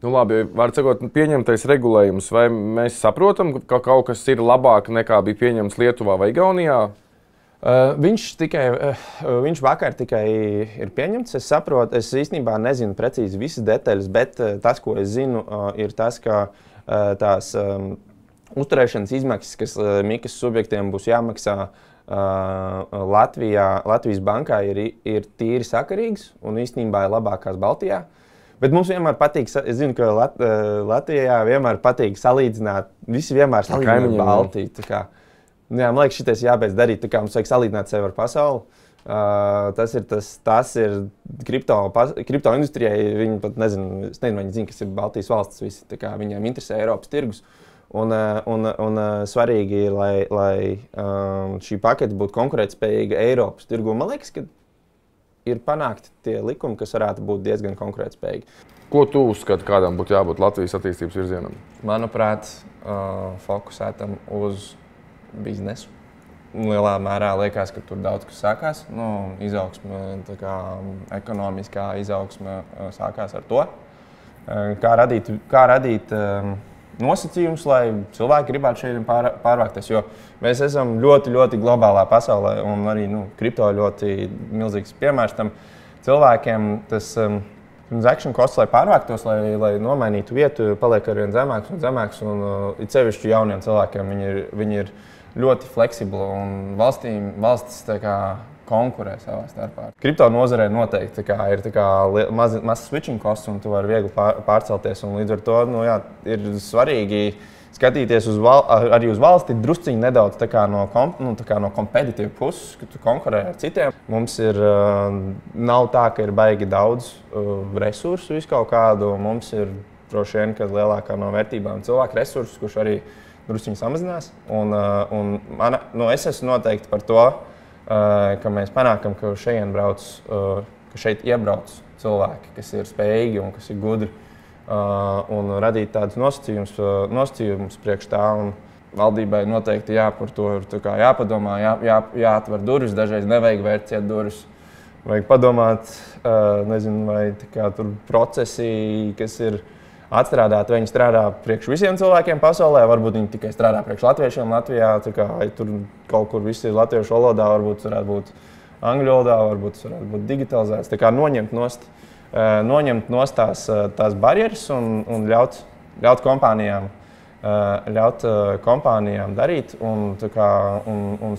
Labi, var sakot, pieņemtais regulējums, vai mēs saprotam, ka kaut kas ir labāk nekā bija pieņemts Lietuvā vai Igaunijā? Viņš vakar tikai ir pieņemts. Es saprotu, es īstenībā nezinu precīzi visas detaļas, bet tas, ko es zinu, ir tas, ka tās uzturēšanas izmaksas, kas mikas subjektiem būs jāmaksā Latvijas bankā, ir tīri sakarīgas un īstenībā ir labākās Baltijā. Bet mums vienmēr patīk, es zinu, ka Latvijā vienmēr patīk salīdzināt, visi vienmēr salīdzināt Baltiju. Man liekas, šitais jābeidz darīt, mums vajag salīdzināt sevi ar pasauli. Tas ir kripto industrijai, viņi pat nezinu, viņi zina, kas ir Baltijas valstis visi, viņiem interesē Eiropas tirgus. Un svarīgi ir, lai šī pakete būtu konkurētspējīga Eiropas tirgu. Man liekas, ka ir panākti tie likumi, kas varētu būt diezgan konkurētspējīgi. Ko tu uzskati, kādam būtu jābūt Latvijas attīstības virzienam? Manuprāt, fokusētam uz biznesu. Lielā mērā liekas, ka tur daudz kas sākās. Izaugsme, ekonomiskā izaugsme sākās ar to. Kā radīt nosacījums, lai cilvēki gribētu šeit pārvākties, jo mēs esam ļoti, ļoti globālā pasaulē, un arī kripto ļoti milzīgs piemērs tam. Cilvēkiem tas transaction costs, lai pārvāktos, lai nomainītu vietu, paliek arvien zemāks un zemāks, un it sevišķi jauniem cilvēkiem viņi ir ļoti fleksibli, un valstis konkurē savā starpā. Kripto nozarē noteikti ir maz switching costs, un tu vari viegli pārcelties. Līdz ar to ir svarīgi skatīties arī uz valsti drusciņi nedaudz no kompetitīvas puses, ka tu konkurē ar citiem. Mums nav tā, ka ir baigi daudz resursu viskaut kādu. Mums ir droši vien, ka lielākā no vērtībām cilvēku resursus, kurš arī drusciņi samazinās. Es esmu noteikti par to, ka mēs panākam, ka šeit iebrauc cilvēki, kas ir spējīgi un kas ir gudri. Un radīt tādus nosacījumus priekš tā. Valdībai noteikti par to ir jāpadomā, jāatver durvis. Dažreiz nevajag vērt ciet durvis. Vajag padomāt, nezinu, vai tur procesi, kas ir atstrādāti, vai viņi strādā priekš visiem cilvēkiem pasaulē. Varbūt viņi tikai strādā priekš latviešiem Latvijā. Vai tur kaut kur viss ir latviešu valodā, varbūt tas varētu būt angļu valodā, varbūt tas varētu būt digitalizēts. Noņemt nost tās barjeras un ļaut kompānijām darīt un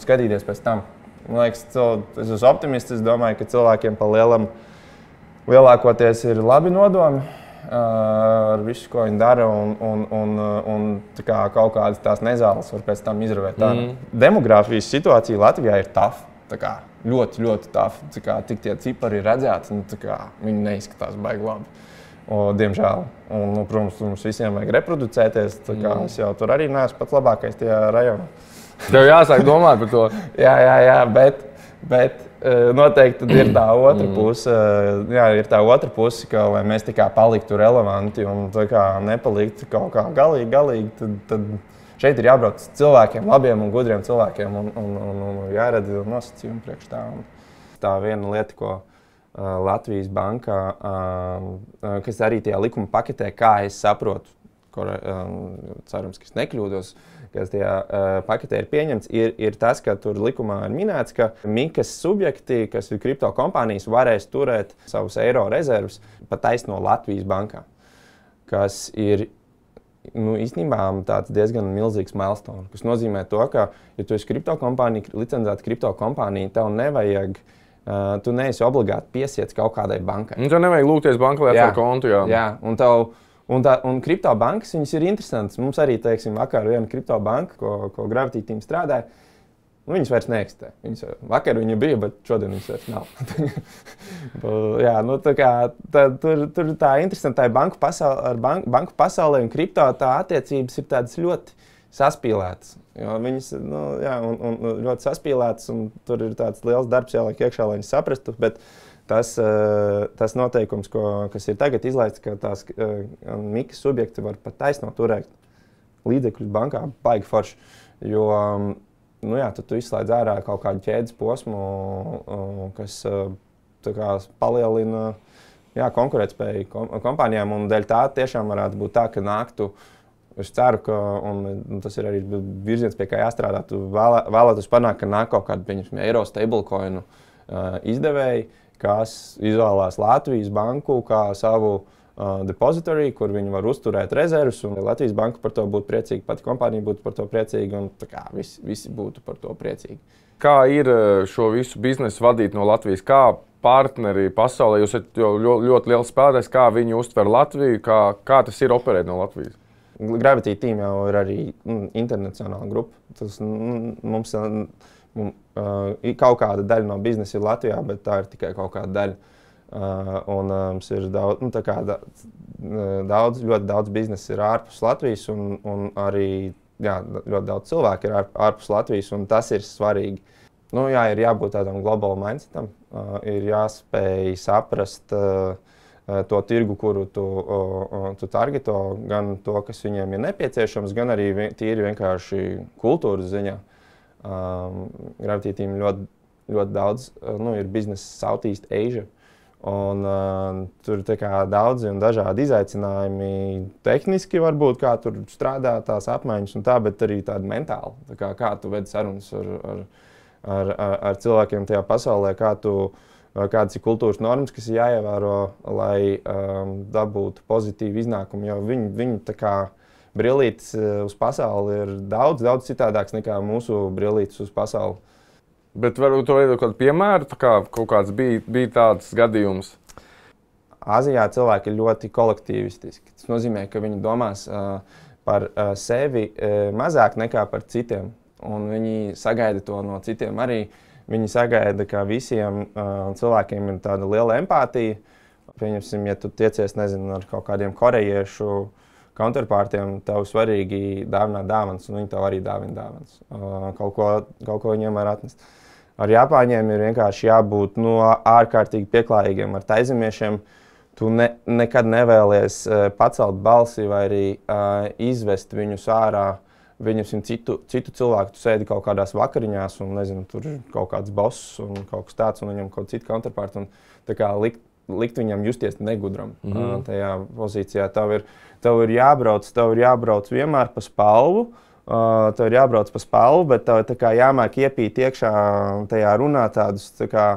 skatīties pēc tam. Man liekas, es esmu optimists. Es domāju, ka cilvēkiem pa lielākoties ir labi nodomi ar visu, ko viņi dara, un kaut kādas tās nezāles var pēc tam izravēt. Demogrāfijas situācija Latvijā ir tough. Ļoti, ļoti tāfa. Tik tie cipari ir redzēti, viņi neizskatās baigi labi. Diemžēl. Protams, mums visiem vajag reproducēties. Es jau tur arī neesmu pats labākais tajā rajonā. Tev jāsāk domāt par to. jā, bet noteikti ir tā otra puse. Ir tā otra puse, ka lai mēs paliktu relevanti un nepaliktu kaut kā galīgi, tad šeit ir jābrauc cilvēkiem, labiem un gudriem cilvēkiem, un jārada nosacījumi priekš tā. Tā viena lieta, ko Latvijas bankā, kas arī tajā likuma paketē, kā es saprotu, cerams, ka es nekļūdos, kas tajā paketē ir pieņemts, ir tas, ka tur likumā ir minēts, ka mikas subjekti, kas ir kripto kompānijas, varēs turēt savus eiro rezervus pa taisno Latvijas bankā, kas ir īstenībā tāds diezgan milzīgs milestone, kas nozīmē to, ka, ja tu esi licencēta kripto kompānija, tev nevajag, tu neesi obligāti piesiets kaut kādai bankai. Tev nevajag lūgties bankai, lai atver kontu. Jā, un kripto bankas, viņas ir interesantas. Mums arī, vakar viena kripto banka, ko Gravity Team strādāja, viņas vairs neeksistē. Vakar viņa bija, bet šodien viņas vairs nav. Tur tā interesantā banku pasaulē un kripto tā attiecības ir tādas ļoti saspīlētas. Viņas ļoti saspīlētas, un tur ir tāds liels darbs jāliek iekšā, lai viņas saprastu. Bet tas noteikums, kas ir tagad izlaists, ka tās mikas subjekti var pat taisno turēt līdzekļus bankā, baigi forši. Jo tad tu izslēdz ārā kaut kādu ķēdes posmu, kas palielina konkurētspēju kompānijām. Un dēļ tā tiešām varētu būt tā, ka nāktu, es ceru, ka tas ir arī virziens, pie kā jāstrādā. Tu vēlētos panākt, ka nāk kaut kādu, pieņemsim, eiro stablecoinu izdevēji, kas izvēlās Latvijas banku kā savu depository, kur viņi var uzturēt rezervus, un Latvijas banka par to būtu priecīga, pati kompānija būtu par to priecīga, un visi būtu par to priecīgi. Kā ir šo visu biznesu vadīt no Latvijas? Kā partneri pasaulē, jūs esat ļoti liels spēlētājs, kā viņi uztver Latviju, kā tas ir operēt no Latvijas? Gravity Team jau ir arī internacionāla grupa. Mums kaut kāda daļa no biznesa ir Latvijā, bet tā ir tikai kaut kāda daļa. Mums ir ļoti daudz biznesa ir ārpus Latvijas, un arī ļoti daudz cilvēku ir ārpus Latvijas, un tas ir svarīgi. Ir jābūt tādam global mindsetam, ir jāspēj saprast to tirgu, kuru tu targeto, gan to, kas viņiem ir nepieciešams, gan arī tīri vienkārši kultūras ziņā. Gravity Team ļoti daudz ir biznesa Southeast Asia. Tur ir daudzi un dažādi izaicinājumi. Tehniski varbūt, kā tur strādā tās apmaiņas un tā, bet arī tādi mentāli. Kā tu vedi sarunas ar cilvēkiem tajā pasaulē, kādas ir kultūras normas, kas ir jāievēro, lai dabūtu pozitīvu iznākumu. Jo viņi brillītes uz pasauli ir daudz citādāks nekā mūsu brillītes uz pasauli. Bet varbūt to veidot kādu piemēru, kaut kāds bija tāds gadījums? Āzijā cilvēki ir ļoti kolektīvistiski. Tas nozīmē, ka viņi domās, par sevi mazāk nekā par citiem. Un viņi sagaida to no citiem arī. Viņi sagaida, ka visiem cilvēkiem ir tāda liela empātija. Pieņemsim, ja tu tiecies, nezinu, ar kaut kādiem korejiešu counterpartiem, tev svarīgi dāvināt dāvanas, un viņi tev arī dāvina dāvanas. Kaut ko viņiem var atnest. Ar Japāņiem ir vienkārši jābūt ārkārtīgi pieklājīgiem ar taizemiešiem. Tu nekad nevēlies pacelt balsi vai arī izvest viņus ārā. Viņam citu cilvēku, tu sēdi kaut kādās vakariņās un, nezinu, tur ir kaut kāds boss un kaut kas tāds, un viņam kaut cita counterpart, un tā kā likt viņam justies negudram tajā pozīcijā. Tev ir jābrauc vienmēr pa spalvu, bet tev tā kā jāmāk iepīt iekšā tajā runā tādus tā kā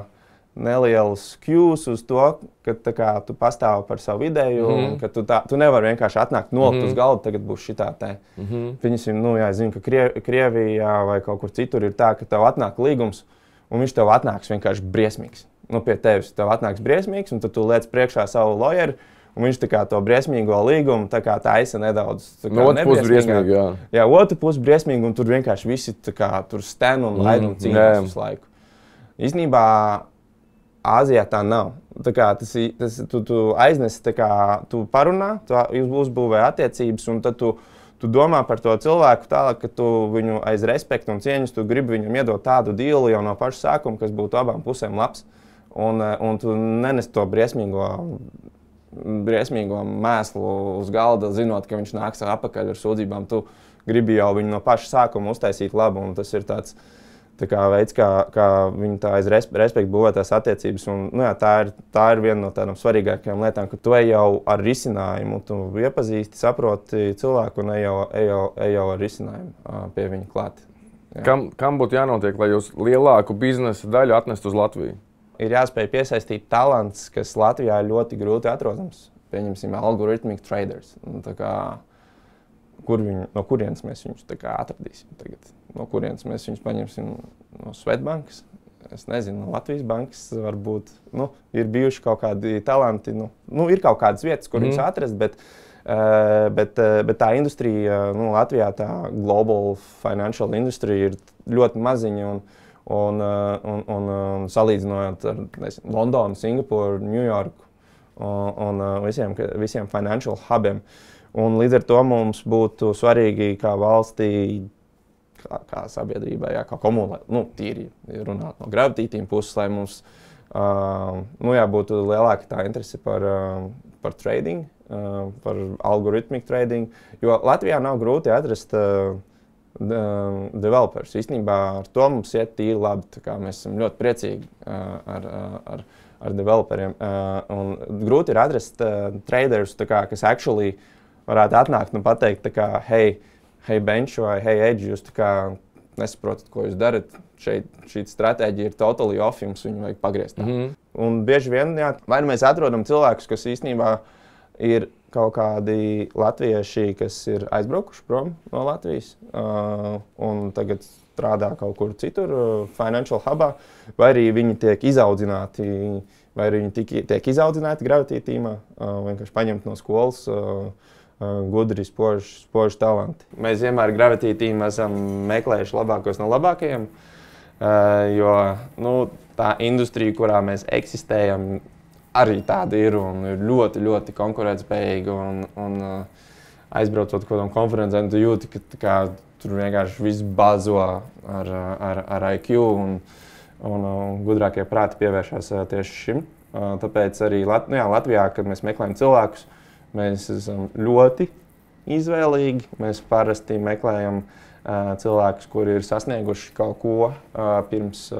nelielus cues uz to, ka tā kā tu pastāvi par savu ideju, un ka tu nevari vienkārši atnākt nolikt uz galda, tagad būs šitā te. Pieņemsim, es zinu, ka Krievijā vai kaut kur citur ir tā, ka tev atnāk līgums, un viņš tev atnāks vienkārši briesmīgs. Pie tevis tev atnāks briesmīgs, un tad tu liec priekšā savu lawyeru, un viņš tā kā to briesmīgo līgumu tā kā taisa nedaudz nebriesmīgi. Jā, otru pusi briesmīgi, un tur vienkārši visi tā kā tur sten un laid un cīnās visu laiku. Īstenībā Āzijā tā nav. Tā kā tu aiznes, tā kā tu parunā, tu uzbūvē attiecības, un tad tu domā par to cilvēku tālāk, ka tu viņu aiz respektu un cieņas, tu gribi viņam iedot tādu dealu jau no paša sākuma, kas būtu abām pusēm labs, un tu nenes to briesmīgo mēslu uz galda, zinot, ka viņš nāks atpakaļ ar sūdzībām. Tu gribi jau viņu no paša sākuma uztaisīt labu, un tas ir tāds veids, kā viņi tā aiz respektu būvētās attiecības. Un, tā ir viena no tādām svarīgākajām lietām, ka tu ej jau ar risinājumu, tu iepazīsti, saproti cilvēku un ej jau ar risinājumu pie viņa klāt. Kam būtu jānotiek, lai jūs lielāku biznesa daļu atnestu uz Latviju? Ir jāspēj piesaistīt talants, kas Latvijā ir ļoti grūti atrodams. Pieņemsim, algorithmic traders. No kurienes mēs viņus atradīsim tagad? No kurienes mēs viņus paņemsim? No Svetbankas? Es nezinu, no Latvijas bankas varbūt. Ir bijuši kaut kādi talanti. Ir kaut kādas vietas, kur viņus atrast, bet tā industrija, Latvijā tā global financial industry ir ļoti maziņa. Un salīdzinot ar Londonu, Singapūru, Ņujorku un visiem financial hubiem. Un līdz ar to mums būtu svarīgi kā valstī, kā sabiedrībai, kā komunai, tīri runāt no Gravity Team puses, lai mums būtu lielāka tā interese par trading, par algoritmiku trading, jo Latvijā nav grūti atrast developers. Īstenībā ar to mums iet tīri labi. Mēs esam ļoti priecīgi ar developeriem. Un grūti ir atrast traderus, kas actually varētu atnākt un pateikt, hey Bench vai hey Edge, jūs nesaprotat, ko jūs darat. Šī stratēģija ir totally off, jums viņu vajag pagriezt. Un bieži vien, vai mēs atrodam cilvēkus, kas īstenībā ir kaut kādi latvieši, kas ir aizbraukuši prom no Latvijas un tagad strādā kaut kur citur, financial hubā, vai arī viņi tiek izaudzināti, Gravity Teamā, vienkārši paņemt no skolas gudri, spoži talanti. Mēs vienmēr Gravity Team esam meklējuši labākos no labākajiem, jo tā industrija, kurā mēs eksistējam, arī tāda ir un ir ļoti, ļoti konkurētspējīga. Un aizbraucot kādām konferencēm, tu jūti, ka tur vienkārši viss bazo ar IQ un gudrākie prāti pievēršās tieši šim. Tāpēc arī Latvijā, kad mēs meklējam cilvēkus, mēs esam ļoti izvēlīgi. Mēs parasti meklējam cilvēkus, kuri ir sasnieguši kaut ko pirms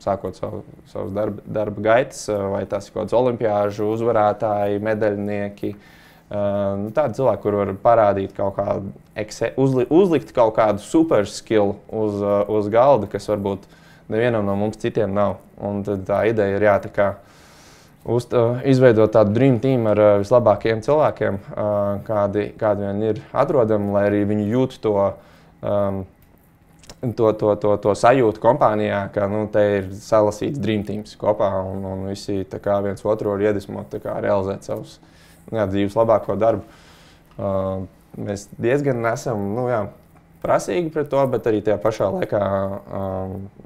sākot savus darba gaitas, vai tas ir kaut kāds olimpiāžu uzvarētāji, medaļnieki. Tādi cilvēki, kur var parādīt kaut kādu, uzlikt kaut kādu super skill uz galda, kas varbūt nevienam no mums citiem nav. Un tad tā ideja ir izveidot tādu dream team ar vislabākajiem cilvēkiem, kādi vien ir atrodami, lai arī viņi jūt to sajūtu kompānijā, ka te ir salasīts dream teams kopā un visi viens otru var iedvesmot, realizēt savus dzīves labāko darbu. Mēs diezgan esam prasīgi pret to, bet arī tajā pašā laikā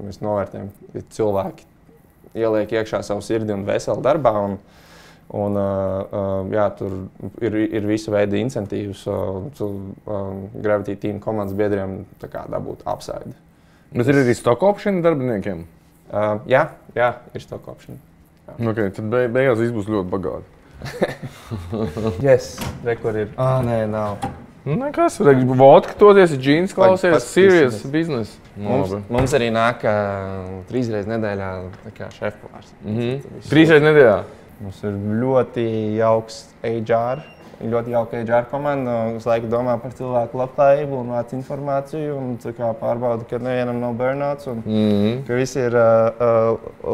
mēs novērtējam, ka cilvēki ieliek iekšā savu sirdi un veseli darbā. Tur ir visa veida incentīvus Gravity Team komandas biedriem dabūt upside. Bet ir arī stock option darbiniekiem? Jā, ir stock option. Okay, tad beigās viss būs ļoti bagāti. Yes, rekur ir. Nē, nav. Nekas, vodka toties, džīns klausies, serious business. Mums arī nāk 3 reizes nedēļā šefpavārs. 3 reizes nedēļā? Mums ir ļoti jauks HR. Ļoti jauka HR komanda, kas laiku domā par cilvēku labklājību un vāc informāciju un pārbauda, ka nevienam nav burnouts un ka visi ir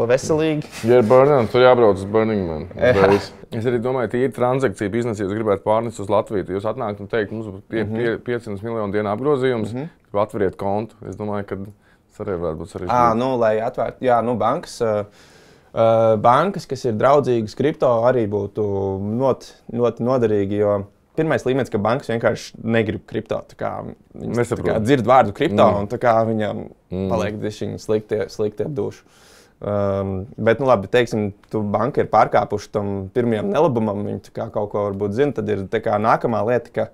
veselīgi. Ja ir burnout, tad jābrauc uz Burning Man. Es arī domāju, ka ir transakcija biznesa, ja jūs gribētu pārnest uz Latviju. Jūs atnākt un teikt, mums ir 500 miljonu dienā apgrozījums, atveriet kontu. Es domāju, ka tas arī varētu būt sarežģīti. Lai atvērtu, bankas, kas ir draudzīgas kripto, arī būtu ļoti noderīgi, jo pirmais līmenis, ka bankas vienkārši negrib kripto. Viņas dzird vārdu kripto un viņam paliek dišķiņi slikti ap dušu. Bet, labi, teiksim, banka ir pārkāpuši tam pirmajam nelabumam, viņi kaut ko varbūt zina, tad ir nākamā lieta, ka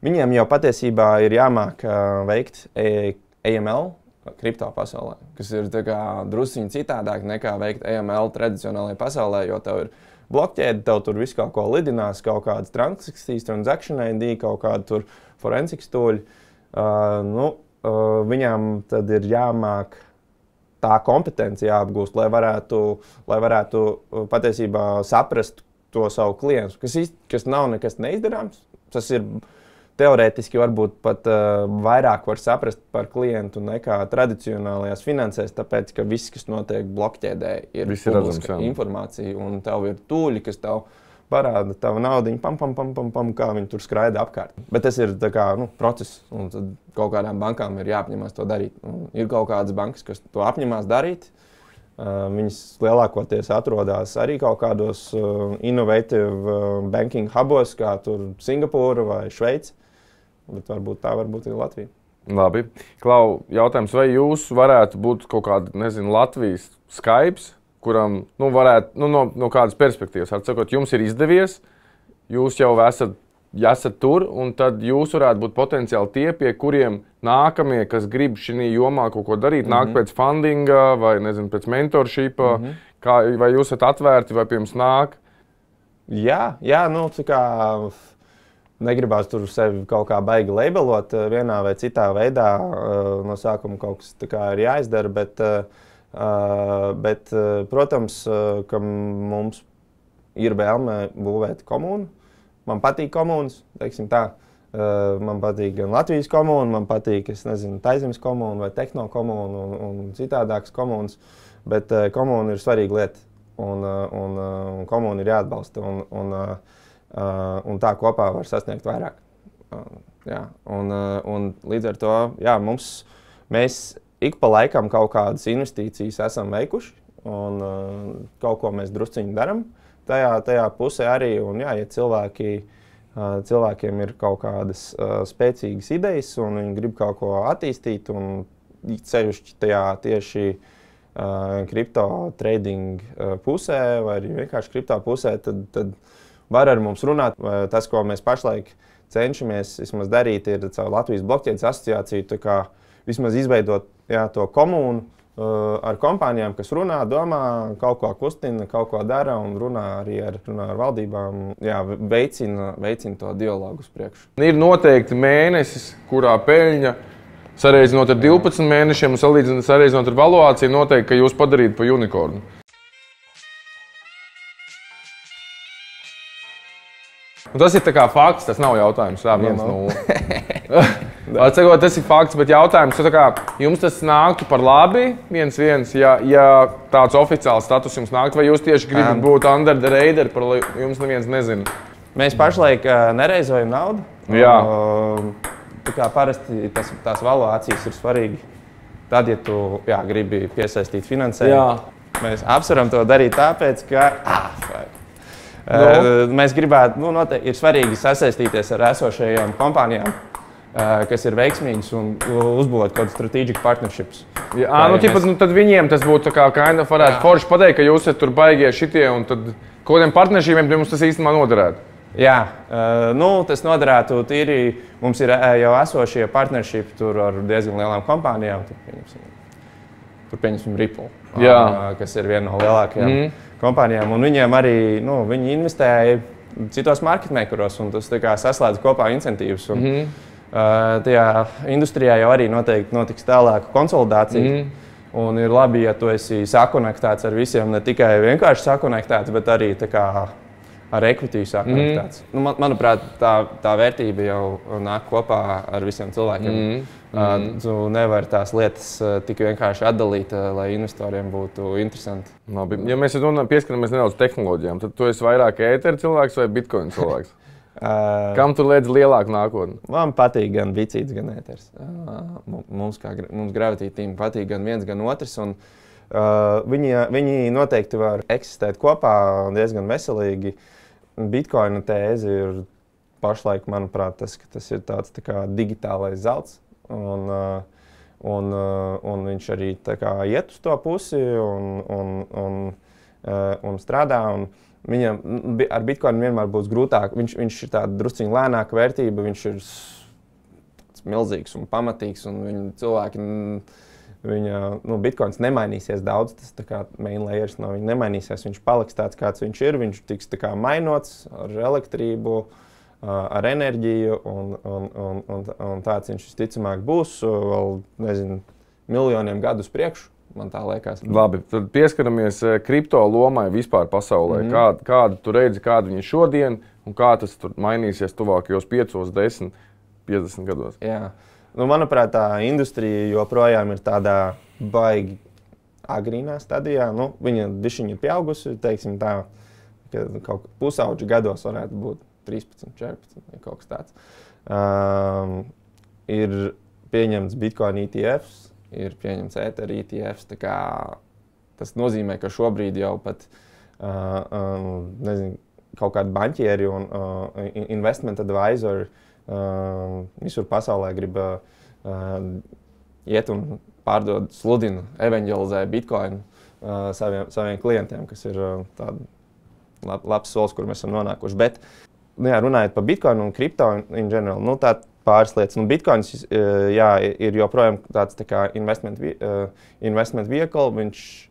viņiem jau patiesībā ir jāmāk veikt AML, kripto pasaulē, kas ir drusciņi citādāk nekā veikt AML tradicionālajā pasaulē, jo tev ir blokķēde, tev tur visu kaut ko lidinās, kaut kādas transakcijas, transaction ID, kaut kāda tur forensikas tūļi. Viņām tad ir jāmāk tā kompetence jāapgūst, lai varētu patiesībā saprast to savu klientu, kas nav nekas neizdarāms. Tas ir teorētiski varbūt pat vairāk var saprast par klientu nekā tradicionālajās finansēs, tāpēc, ka viss, kas notiek blokķēdē, ir publiska informācija, un tev ir tūļi, kas tev parāda tavu naudiņu, kā viņi tur skraida apkārt. Bet tas ir process, un tad kaut kādām bankām ir jāapņemās to darīt. Un ir kaut kādas bankas, kas to apņemās darīt. Viņas lielākoties atrodas arī kaut kādos innovative banking hubos, kā tur Singapūra vai Šveice. Bet varbūt ir Latvija. Labi. Klau, jautājums, vai jūs varētu būt kaut kāda, Latvijas Skype, kuram varētu no kādas perspektīvas, atsakot, jums ir izdevies, jūs jau esat tur, un tad jūs varētu būt potenciāli tie, pie kuriem nākamie, kas grib šī jomā kaut ko darīt, nāk pēc fundinga vai, pēc mentorshipa, vai jūs esat atvērti, vai pie jums nāk? Jā, negribās tur sevi kaut kā baigi labelot vienā vai citā veidā. No sākuma kaut kas ir jāizdara, bet protams, ka mums ir vēlme būvēt komūnu. Man patīk komūnas, teiksim tā. Man patīk gan Latvijas komūna, man patīk, Taizemes komūna vai Tehno komūna un citādākas komūnas. Bet komūna ir svarīga lieta un komūna ir jāatbalsta. Un tā kopā var sasniegt vairāk. Un līdz ar to mēs ik pa laikam kaut kādas investīcijas esam veikuši, un kaut ko mēs drusciņi darām tajā pusē arī. Un, ja cilvēkiem ir kaut kādas spēcīgas idejas, un viņi grib kaut ko attīstīt, un ceļušķi tajā tieši kripto trading pusē, vai arī vienkārši kripto pusē, tad var ar mums runāt. Tas, ko mēs pašlaik cenšamies darīt, ir caur Latvijas blockķēdes asociāciju vismaz izveidot to komūnu ar kompānijām, kas runā, domā, kaut ko kustina, kaut ko dara un runā arī ar valdībām. Veicina to dialogu uz priekšu. Ir noteikti mēnesis, kurā peļņa sareizinot ar 12 mēnešiem un sareizinot ar valuāciju, noteikti, ka jūs padarītu pa unikornu. Un tas ir fakts, tas nav jautājums. Tā 1-0. Tas ir fakts, bet jautājums, jums tas nāktu par labi 1-1, ja tāds oficiāls status jums nāktu, vai jūs tieši gribat būt under the radar, par jums neviens nezina? Mēs pašlaik nereizojam naudu. Jā. Parasti tās valuācijas ir svarīgi. Tad, ja tu gribi piesaistīt finansējumu, mēs apsveram to darīt tāpēc, ka Mēs gribētu, noteikti ir svarīgi sasaistīties ar esošajām kompānijām, kas ir veiksmīgas un uzbūvēt kaut kādu strateģisku partnerships. Tad viņiem tas būtu varētu forši pateikt, ka jūs esat tur baigie šitie un tad kaut kādiem partneršībiem jums tas īstenībā noderētu. Jā, tas noderētu tīri. Mums ir jau esošie partnershipi tur ar diezgan lielām kompānijām. Tur pieņemsim Ripple, kas ir viena no lielākajām kompānijām. Un viņiem arī, viņi investēja citos marketmakeros un tas saslēdz kopā incentīvus. Tajā industrijā jau arī noteikti notiks tālāka konsolidācija. Un ir labi, ja tu esi sakonektēts ar visiem, ne tikai vienkārši sakonektēts, bet arī ar equity sakonektēts. Manuprāt, tā vērtība jau nāk kopā ar visiem cilvēkiem. Tu nevari tās lietas tik vienkārši atdalīt, lai investoriem būtu interesanti. Labi. Ja mēs pieskaramies nedaudz tehnoloģijām, tad tu esi vairāk ētera cilvēks vai bitcoin cilvēks? Kam tu liedz lielāku nākotni? Man patīk gan bicīts, gan ēters. Mums Gravity Team patīk gan viens, gan otrs. Un, viņi noteikti var eksistēt kopā diezgan veselīgi. Bitcoina tēze ir pašlaik, manuprāt, tas ir tāds digitālais zelts. Un viņš arī iet uz to pusi un strādā. Un viņam ar Bitcoinu vienmēr būs grūtāk. Viņš ir tāda drusciņa lēnāka vērtība, viņš ir milzīgs un pamatīgs. Un Bitcoins nemainīsies daudz, tas main layers no viņa nemainīsies. Viņš paliks tāds, kāds viņš ir. Viņš tiks mainots ar elektrību, ar enerģiju, un tāds viņš visticamāk būs vēl, miljoniem gadu uz priekšu. Man tā liekas. Labi, tad pieskaramies kripto lomai vispār pasaulē. Kādu tu redzi, kāda viņa šodien un kā tas tur mainīsies tuvākajos 5, 10, 50 gados? Jā. Manuprāt, tā industrija joprojām ir tādā baigi agrīnā stadijā. Viņa bišķiņa ir pieaugusi, teiksim tā, ka kaut pusauģi gados varētu būt 13, 14 vai kaut kas tāds. Ir pieņemts Bitcoin ETFs. Ir pieņemts Ether ETFs. Tas nozīmē, ka šobrīd jau pat kaut kādi banķieri un investment advisori visur pasaulē grib iet un pārdod, sludina, evanģelizē Bitcoinu saviem klientiem, kas ir labs solis, kur mēs esam nonākuši. Bet, runājot par Bitcoinu un kripto in general, tā pāris lietas. Bitcoins ir joprojām tāds investment vehicle. Viņš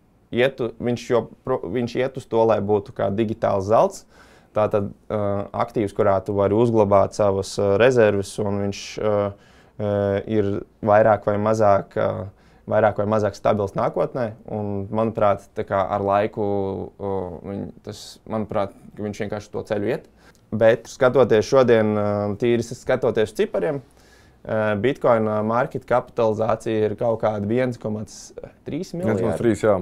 iet uz to, lai būtu kā digitāls zelts. Tātad aktīvs, kurā tu vari uzglabāt savas rezerves, un viņš ir vairāk vai mazāk stabils nākotnē. Un, manuprāt, ar laiku viņš vienkārši to ceļu iet. Bet, skatoties šodien, skatoties cipariem, Bitcoina market kapitalizācija ir kaut kāda 1,3 miljardi. 1,3, jā.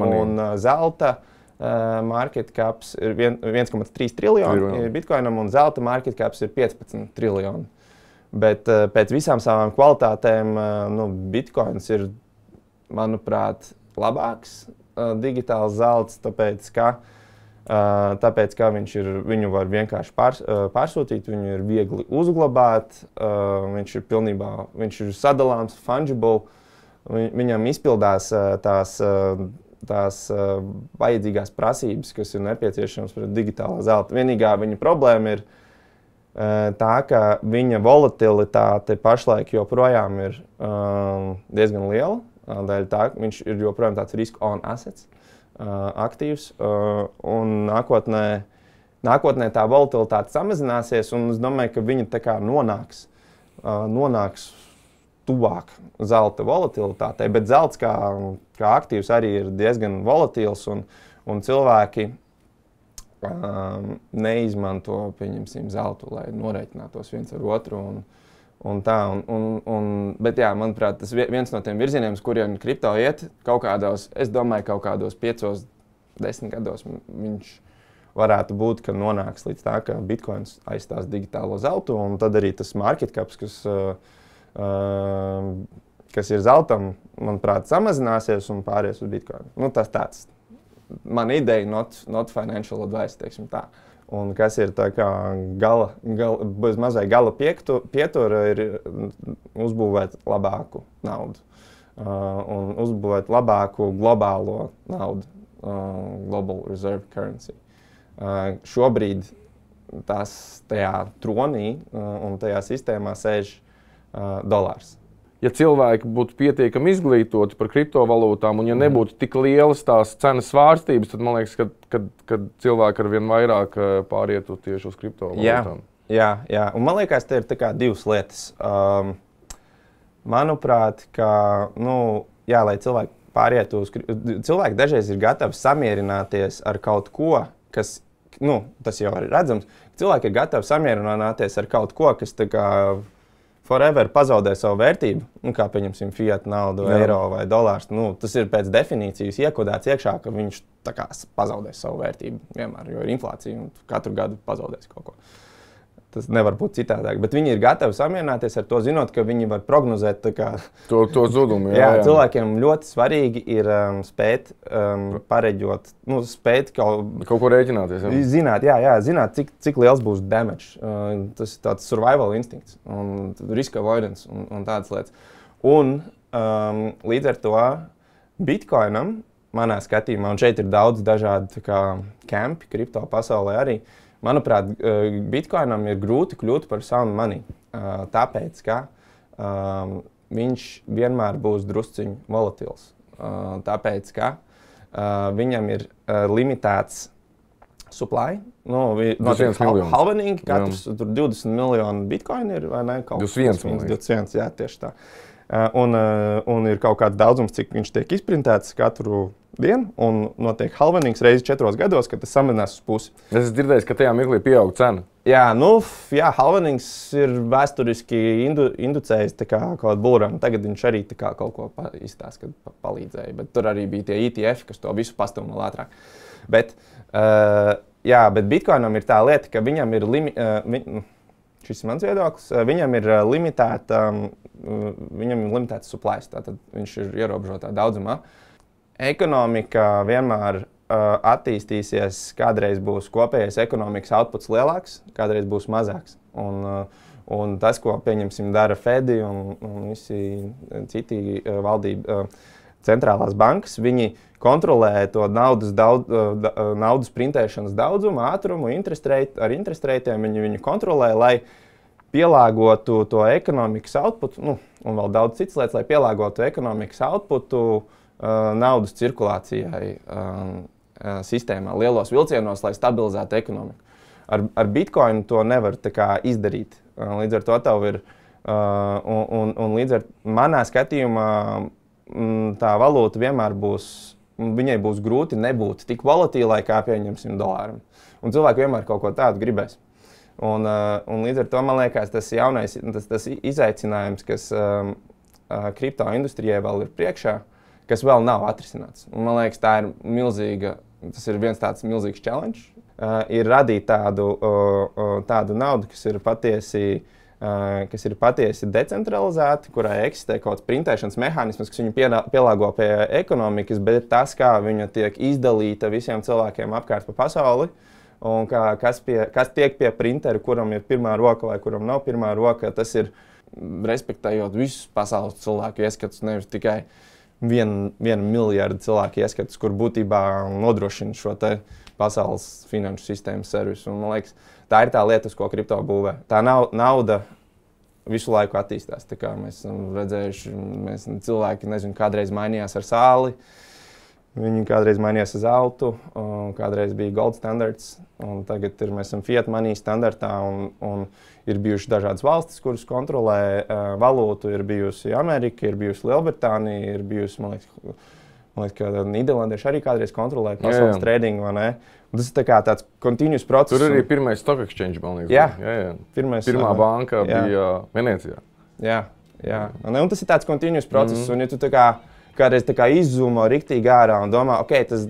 Un zelta market caps ir 1,3 triljoni Bitcoinam, un zelta market caps ir 15 triljoni. Bet pēc visām savām kvalitātēm Bitcoins ir, manuprāt, labāks digitāls zelts, tāpēc, ka viņu var vienkārši pārsūtīt, viņu ir viegli uzglabāt, viņš ir sadalāms, fungible, viņam izpildās tās vajadzīgās prasības, kas ir nepieciešamas pret digitālā zelta. Vienīgā viņa problēma ir tā, ka viņa volatilitāte pašlaik joprojām ir diezgan liela, dēļ tā, ka viņš ir joprojām tāds risk-on assets. Aktīvs, un nākotnē tā volatilitāte samazināsies, un es domāju, ka viņa nonāks tuvāk zelta volatilitātei, bet zelts kā aktīvs arī ir diezgan volatils, un cilvēki neizmanto, pieņemsim, zeltu, lai norēķinātos viens ar otru. Bet, jā, manuprāt, tas viens no tiem virzieniem, uz kuriem kripto iet, es domāju, kaut kādos 5, 10 gados viņš varētu būt, ka nonāks līdz tā, ka Bitcoins aizstās digitālo zeltu, un tad arī tas market caps, kas ir zeltam, manuprāt, samazināsies un pāries uz Bitcoinu. Tas tāds mana ideja, not financial advice, teiksim tā. Un kas ir tā kā bez mazai gala pietura, ir uzbūvēt labāku naudu. Un uzbūvēt labāku globālo naudu, global reserve currency. Šobrīd tās tajā tronī un tajā sistēmā sēž dolārs. Ja cilvēki būtu pietiekami izglītoti par kriptovalūtām, un ja nebūtu tik lielas tās cenas svārstības, tad man liekas, ka cilvēki arvien vairāk pārietu tieši uz kriptovalūtām. Jā. Un man liekas, te ir tā kā divas lietas. Manuprāt, ka, lai cilvēki pārietu uz cilvēki dažreiz ir gatavi samierināties ar kaut ko, kas, tas jau ir redzams, cilvēki ir gatavi samierināties ar kaut ko, kas tā kā forever pazaudē savu vērtību, kā pieņemsim fiat naudu, eiro vai dolārs. Tas ir pēc definīcijas iekodēts iekšā, ka viņš tā kā pazaudēs savu vērtību vienmēr, jo ir inflācija un katru gadu pazaudēs kaut ko. Tas nevar būt citādāk, bet viņi ir gatavi samierināties ar to, zinot, ka viņi var prognozēt to zudumu. Jā, cilvēkiem ļoti svarīgi ir spēt pareģot, spēt kaut ko rēķināties. Zināt, cik liels būs damage. Tas ir tāds survival instinkts un risk avoidance un tādas lietas. Un līdz ar to Bitcoinam, manā skatījumā, un šeit ir daudz dažādi campi kripto pasaulē arī, manuprāt, Bitcoinam ir grūti kļūt par sound money, tāpēc, ka viņš vienmēr būs drusciņi volatils. Tāpēc, ka viņam ir limitēts supply. Halvening, katrs tur 20 miljonu Bitcoin ir, vai ne? 21, jā, tieši tā. Un ir kaut kāds daudzums, cik viņš tiek izprintēts katru dienu, un notiek halvenings reizi 4 gados, kad tas samazinās uz pusi. Es esmu dzirdējis, ka tajā mirklī pieaug cena. Jā, halvenings ir vēsturiski inducējis kaut kādu bullrunu. Tagad viņš arī kaut ko izstāsta, kad palīdzēja, bet tur arī bija tie ETF, kas to visu pastumā vēl ātrāk. Bet Bitcoinam ir tā lieta, ka viņam ir šis ir mans viedoklis, viņam ir limitēts supplies, tātad viņš ir ierobežotā daudzumā. Ekonomika vienmēr attīstīsies, kādreiz būs kopējais ekonomikas outputs lielāks, kādreiz būs mazāks. Un tas, ko pieņemsim dara Fedi un visi citi valdība centrālās bankas, viņi kontrolē to naudas printēšanas daudzumu, ātrumu, ar interest reitiem viņi kontrolē, lai pielāgotu to ekonomikas outputu, un vēl daudz citas lietas, lai pielāgotu ekonomikas outputu naudas cirkulācijai sistēmā, lielos vilcienos, lai stabilizētu ekonomiku. Ar Bitcoinu to nevar izdarīt. Līdz ar to tev ir, un līdz ar manā skatījumā tā valūta vienmēr viņai būs grūti nebūt tik volatīlai, kā pieņemsim dolāram. Un cilvēki vienmēr kaut ko tādu gribēs. Un līdz ar to, man liekas, tas izaicinājums, kas kripto industrijai vēl ir priekšā, kas vēl nav atrisināts. Un, man liekas, tas ir viens tāds milzīgs challenge, ir radīt tādu naudu, kas ir patiesi decentralizēta, kurai eksistē kaut kāds printēšanas mehānisms, kas viņu pielāgo pie ekonomikas, bet tas, kā viņa tiek izdalīta visiem cilvēkiem apkārt pa pasauli, un kas tiek pie printera, kuram ir pirmā roka vai kuram nav pirmā roka, tas ir respektējot visus pasaules cilvēku ieskatus, nevis tikai 1 miljardu cilvēku ieskatus, kur būtībā nodrošina šo te pasaules finanšu sistēmas servisu. Un, man liekas, tā ir tā lieta, uz ko kripto būvē. Tā nauda visu laiku attīstās. Tā kā mēs esam redzējuši, cilvēki, kādreiz mainījās ar sāli, viņi kādreiz mainījās ar zeltu, kādreiz bija gold standards, un tagad mēs esam fiat money standartā, un ir bijušas dažādas valstis, kuras kontrolē valūtu. Ir bijusi Amerika, ir bijusi Lielbritānija, ir bijusi, man liekas, ka Nīderlandieši arī kādreiz kontrolē pasaules tradingu, vai ne? Un tas ir tāds continuous process. Tur arī pirmais stock exchange, man liekas. Jā. Pirmā banka bija Venecijā. Jā. Un tas ir tāds continuous process, un ja tu kādreiz izzumo riktīgi ārā un domā, tas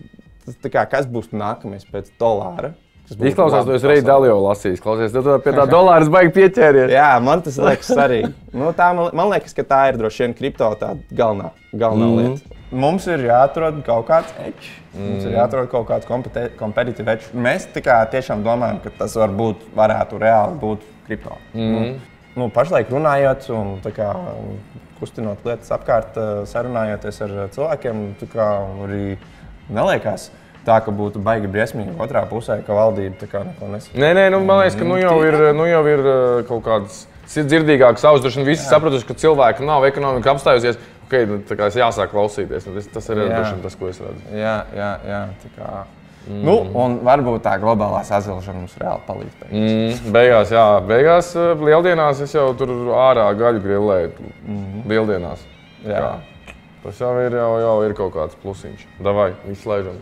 kas būs nākamais pēc dolāra? Izklausās, tu esi Ray Dalio lasījis. Klausies, tu pie tā dolāra baigi pieķēries. Jā, man tas liekas svarīgi. Man liekas, ka tā ir droši vien kripto tā galvenā lieta. mums ir jāatrod kaut kāds edge. Mums ir jāatrod kaut kāds competitive edge. Mēs tiešām domājam, ka tas varētu reāli būt kripto. Pašlaik runājot un kustinot lietas apkārt, sarunājoties ar cilvēkiem, arī neliekās tā, ka būtu baigi briesmīgi otrā pusē, ka valdība neko nesaka. Nē, man liekas, ka nu jau ir kaut kādas dzirdīgākas ausis. Droši vien visi sapratuši, ka cilvēki nav ekonomika apstājusies. Es jāsāk klausīties. Tas ir tas, ko es redzu. Jā. Un varbūt tā globālā sazilšana mums reāli palīdz. Beigās lieldienās es jau tur ārā gaļu grillēju. Lieldienās. Jā. Tas jau ir kaut kāds plusiņš. Davai, izslēdzam.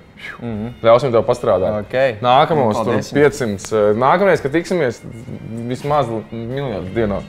Ļausim tev pastrādāt. Okay. Nākamos 500. Nākamreiz, kad tiksimies, vismaz miljardu dienā.